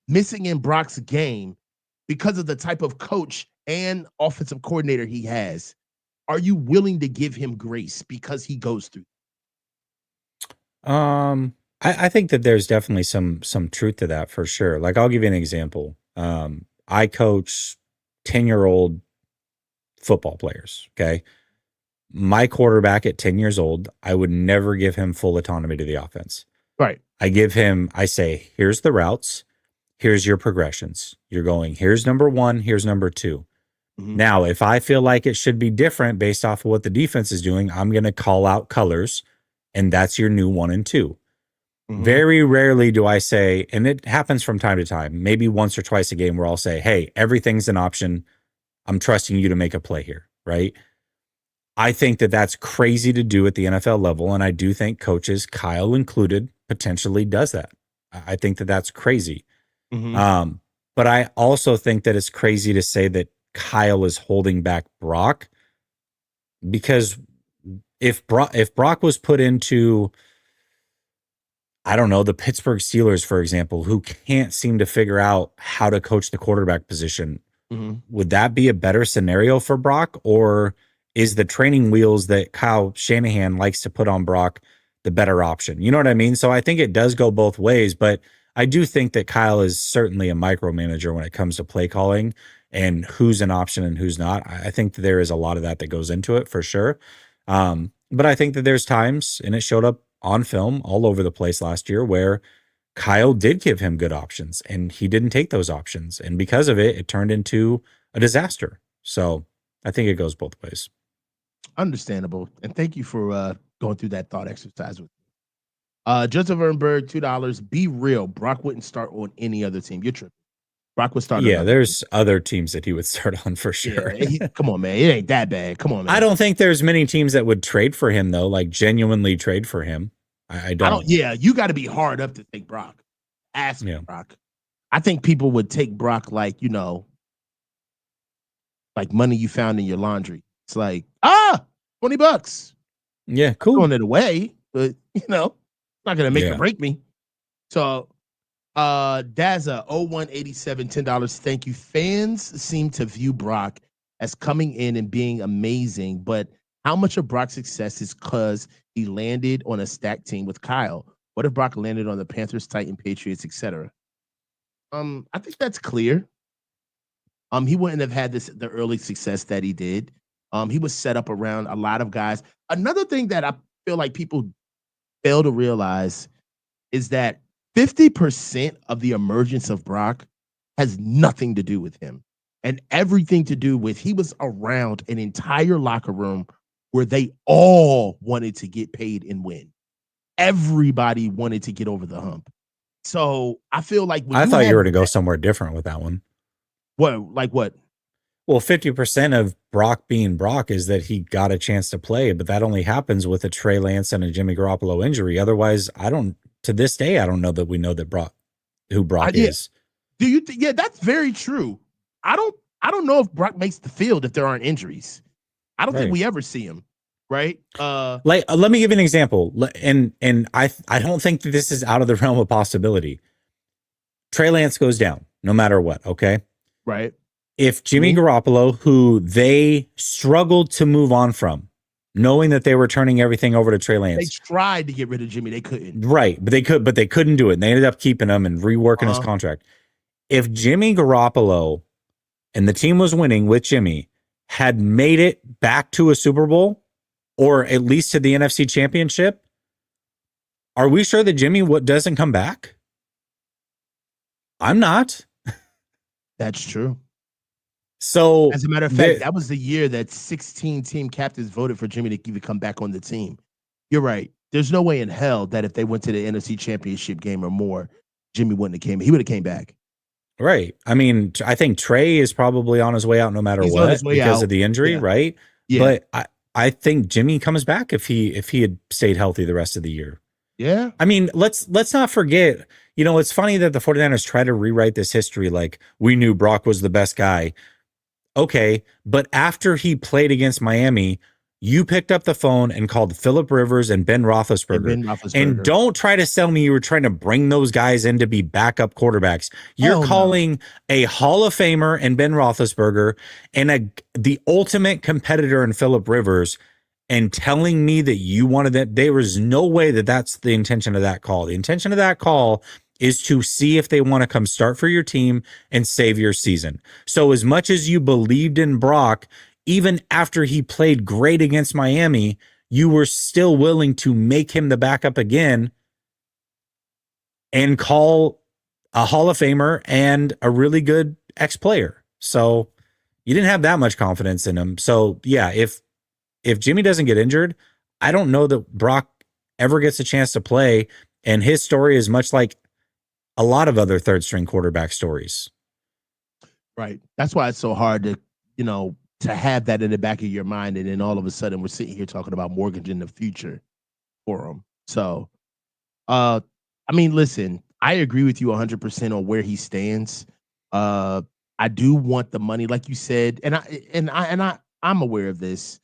missing in Brock's game because of the type of coach and offensive coordinator he has? Are you willing to give him grace because he goes through? I think that there's definitely some truth to that for sure. Like I'll give you an example. I coach 10-year-old football players. Okay. My quarterback at 10 years old, I would never give him full autonomy to the offense. Right. I say, here's the routes, here's your progressions. You're going, here's number one, here's number two. Mhm. Now, if I feel like it should be different based off of what the defense is doing, I'm going to call out colors, and that's your new 1 and 2. Mhm. Very rarely do I say, and it happens from time to time, maybe once or twice a game where I'll say, hey, everything's an option. I'm trusting you to make a play here, right? I think that that's crazy to do at the NFL level, and I do think coaches, Kyle included, potentially does that. I think that that's crazy. Mhm. But I also think that it's crazy to say that Kyle is holding back Brock, because if Brock was put into, I don't know, the Pittsburgh Steelers, for example, who can't seem to figure out how to coach the quarterback position, Mhm. would that be a better scenario for Brock? Or is the training wheels that Kyle Shanahan likes to put on Brock the better option? You know what I mean? So I think it does go both ways, but I do think that Kyle is certainly a micromanager when it comes to play calling and who's an option and who's not. I think that there is a lot of that goes into it for sure. But I think that there's times, and it showed up on film all over the place last year, where Kyle did give him good options and he didn't take those options. And because of it, it turned into a disaster. So I think it goes both ways. Understandable. And thank you for going through that thought exercise with me. Joseph Ernberg, $2. Be real. Brock wouldn't start on any other team. You're tripping. Brock would start on Yeah, another team. there's other teams that he would start on for sure. Yeah, come on, man. It ain't that bad. Come on, man. I don't think there's many teams that would trade for him, though, like genuinely trade for him. I don't. Yeah, you got to be hard up to take Brock. Ask Yeah. Brock. I think people would take Brock like, like money you found in your laundry. It's like, $20. Yeah, I'm cool. throwing it away, but it's not gonna make or Yeah. break me. So Daza 0187, $10. Thank you. Fans seem to view Brock as coming in and being amazing, but how much of Brock's success is because he landed on a stacked team with Kyle? What if Brock landed on the Panthers, Titan, Patriots, etc.? I think that's clear. He wouldn't have had the early success that he did. He was set up around a lot of guys. Another thing that I feel like people fail to realize is that 50% of the emergence of Brock has nothing to do with him and everything to do with he was around an entire locker room where they all wanted to get paid and win. Everybody wanted to get over the hump. So I feel like when I thought you were to go that, somewhere different with that one. like what? Well, 50% of Brock being Brock is that he got a chance to play, but that only happens with a Trey Lance and a Jimmy Garoppolo injury. Otherwise, to this day, I don't know that we know that who Brock is. Do you think? Yeah, that's very true. I don't know if Brock makes the field if there aren't injuries. I don't think we ever see him. Right. Let me give you an example. And I don't think that this is out of the realm of possibility. Trey Lance goes down no matter what. Okay. Right. If Jimmy Garoppolo, who they struggled to move on from, knowing that they were turning everything over to Trey Lance. They tried to get rid of Jimmy. They couldn't. Right. But they couldn't do it. And they ended up keeping him and reworking his contract. If Jimmy Garoppolo and the team was winning with Jimmy had made it back to a Super Bowl, or at least to the NFC Championship, are we sure that Jimmy doesn't come back? I'm not. That's true. So As a matter of fact, the that was the year that 16 team captains voted for Jimmy to even come back on the team. You're right. There's no way in hell that if they went to the NFC Championship game or more, Jimmy wouldn't have came. He would have came back. right. I mean, I think Trey is probably on his way out no matter He's on his what way because out. of the injury, Yeah, right? yeah, But I think Jimmy comes back if he had stayed healthy the rest of the year. yeah. I mean, let's not forget, it's funny that the 49ers try to rewrite this history like we knew Brock was the best guy. Okay, but after he played against Miami, you picked up the phone and called Philip Rivers and Ben And Roethlisberger. Ben And Roethlisberger. don't try to sell me you were trying to bring those guys in to be backup quarterbacks. You're Hell no. calling a Hall of Famer and Ben Roethlisberger and the ultimate competitor in Philip Rivers and telling me that you wanted that. There was no way that that's the intention of that call. The intention of that call is to see if they want to come start for your team and save your season. So as much as you believed in Brock, even after he played great against Miami, you were still willing to make him the backup again and call a Hall of Famer and a really good ex-player. So you didn't have that much confidence in him. So yeah, if Jimmy doesn't get injured, I don't know that Brock ever gets a chance to play. And his story is much like a lot of other third string quarterback stories. Right. That's why it's so hard to have that in the back of your mind, and then all of a sudden we're sitting here talking about mortgage in the future for him. So, I mean, listen, I agree with you 100% on where he stands. Uh, I do want the money, like you said, I'm aware of this.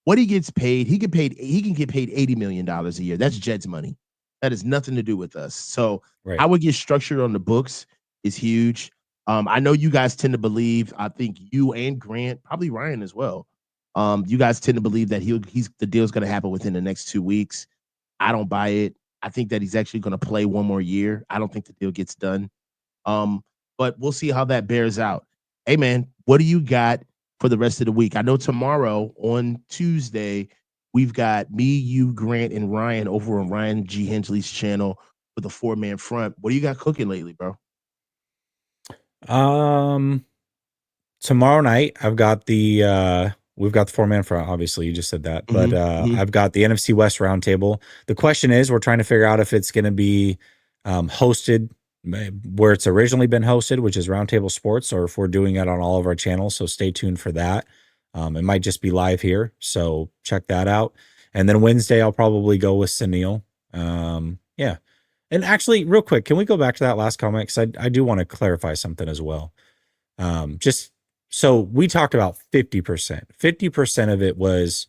What he gets paid, he can get paid $80 million a year. That's Jed's money. That has nothing to do with us. So Right. how it gets structured on the books is huge. I know you guys tend to believe, I think you and Grant, probably Ryan as well. You guys tend to believe that the deal's gonna happen within the next 2 weeks. I don't buy it. I think that he's actually gonna play one more year. I don't think the deal gets done. Um, but we'll see how that bears out. Hey man, what do you got for the rest of the week? I know tomorrow on Tuesday, we've got me, you, Grant, and Ryan over on Ryan G. Hensley's channel with a four-man front. What do you got cooking lately, bro? Um, Tomorrow night I've got we've got the four-man front. Obviously, you just said that, but Mm-hmm. I've got the NFC West roundtable. The question is, we're trying to figure out if it's going to be hosted where it's originally been hosted, which is Roundtable Sports, or if we're doing it on all of our channels. So stay tuned for that. It might just be live here, so check that out. And then Wednesday I'll probably go with Sunil. Yeah. And actually, real quick, can we go back to that last comment? Because I do want to clarify something as well. Just so we talked about 50%. 50% of it was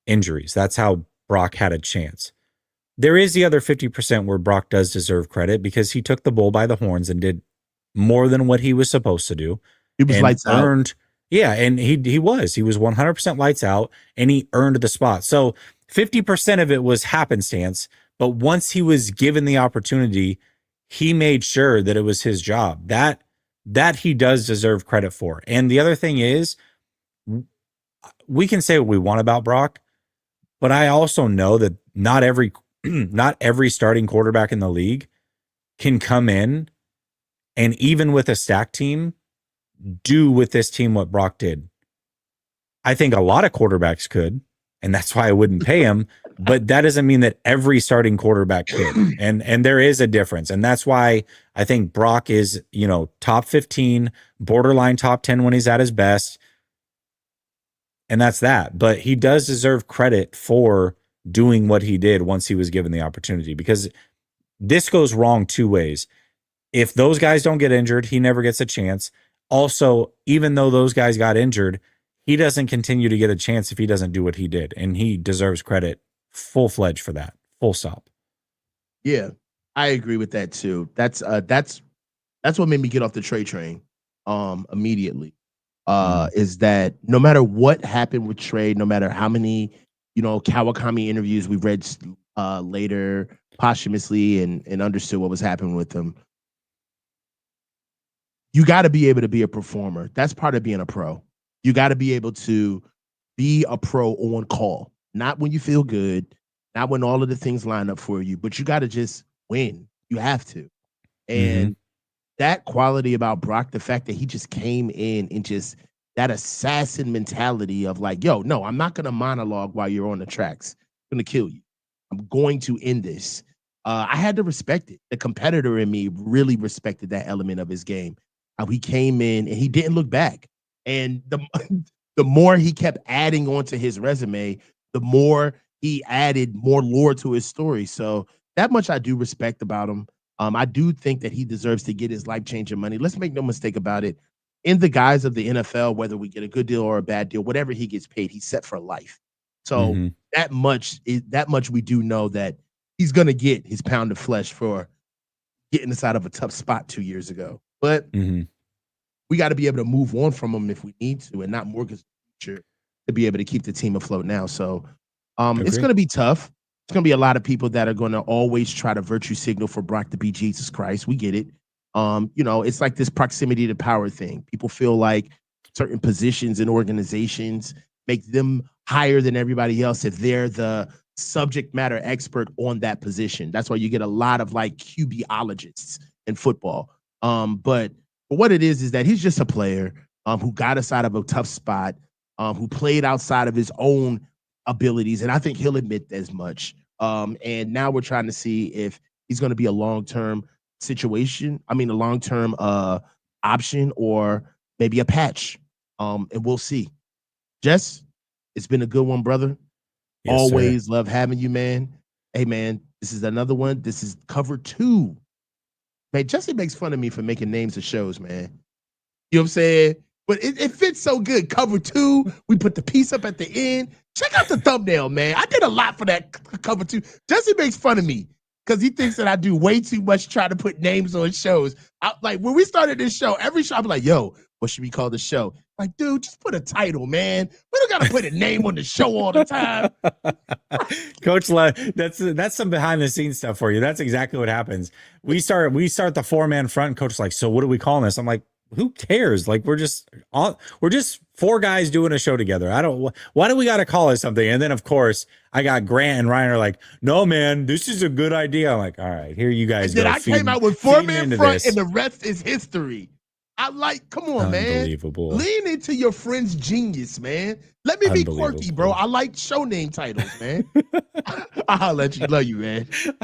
injuries. That's how Brock had a chance. There is the other 50% where Brock does deserve credit because he took the bull by the horns and did more than what he was supposed to do He was and lights out. earned. Yeah, and he was 100% lights out and he earned the spot. So 50% of it was happenstance, but once he was given the opportunity, he made sure that it was his job. That he does deserve credit for. And the other thing is, we can say what we want about Brock, but I also know that not every not every starting quarterback in the league can come in and even with a stacked team do with this team what Brock did. I think a lot of quarterbacks could, and that's why I wouldn't pay him, but that doesn't mean that every starting quarterback could. And there is a difference. And that's why I think Brock is, top 15, borderline top 10 when he's at his best. And that's that. But he does deserve credit for doing what he did once he was given the opportunity, because this goes wrong two ways. If those guys don't get injured, he never gets a chance. Also, even though those guys got injured, he doesn't continue to get a chance if he doesn't do what he did. And he deserves credit full-fledged for that. Full stop. Yeah, I agree with that too. That's what made me get off the Trey train immediately. Mm-hmm. Is that no matter what happened with Trey, no matter how many, Kawakami interviews we read later posthumously and understood what was happening with him, you got to be able to be a performer. That's part of being a pro. You got to be able to be a pro on call, not when you feel good, not when all of the things line up for you, but you got to just win. You have to. Mm-hmm. And that quality about Brock, the fact that he just came in and just that assassin mentality of like, yo, no, I'm not gonna monologue while you're on the tracks. I'm gonna kill you. I'm going to end this. I had to respect it. The competitor in me really respected that element of his game. How he came in and he didn't look back. And the the more he kept adding onto his resume, the more he added more lore to his story. So that much I do respect about him. I do think that he deserves to get his life changing money. Let's make no mistake about it. In the guise of the NFL, whether we get a good deal or a bad deal, whatever he gets paid, he's set for life. So Mm-hmm. that much we do know that he's gonna get his pound of flesh for getting us out of a tough spot 2 years ago. But Mm-hmm. we got to be able to move on from him if we need to, and not mortgage the future to be able to keep the team afloat now. So it's Agree. going to be tough. It's going to be a lot of people that are going to always try to virtue signal for Brock to be Jesus Christ. We get it. It's like this proximity to power thing. People feel like certain positions in organizations make them higher than everybody else if they're the subject matter expert on that position. That's why you get a lot of like QBologists in football. But what it is that he's just a player who got us out of a tough spot, who played outside of his own abilities, and I think he'll admit as much. And now we're trying to see if he's going to be a long-term situation. I mean, a long-term option or maybe a patch. And we'll see. Jess, it's been a good one, brother. Yes, sir. Always love having you, man. Hey, man, this is another one. This is cover 2. Man, Jesse makes fun of me for making names of shows, man. You know what I'm saying? But it fits so good. Cover 2, we put the piece up at the end. Check out the thumbnail, man. I did a lot for that cover 2. Jesse makes fun of me because he thinks that I do way too much trying to put names on shows. Like when we started this show, every show I'm like, yo, what should we call the show? Like, dude, just put a title, man. We don't gotta put a name on the show all the time. Coach, that's some behind the scenes stuff for you. That's exactly what happens. We start the 4-man front. And Coach like, so what are we calling this? I'm like, who cares? Like we're just 4 guys doing a show together. Why do we got to call it something? And then of course I got Grant and Ryan are like, no man, this is a good idea. I'm like, all right, here you guys And then go. I came out with 4-man front, and the rest is history. Come on, man. Unbelievable. Lean into your friend's genius, man. Let me be quirky, bro. I like show name titles, man. I'll let you. Love you, man.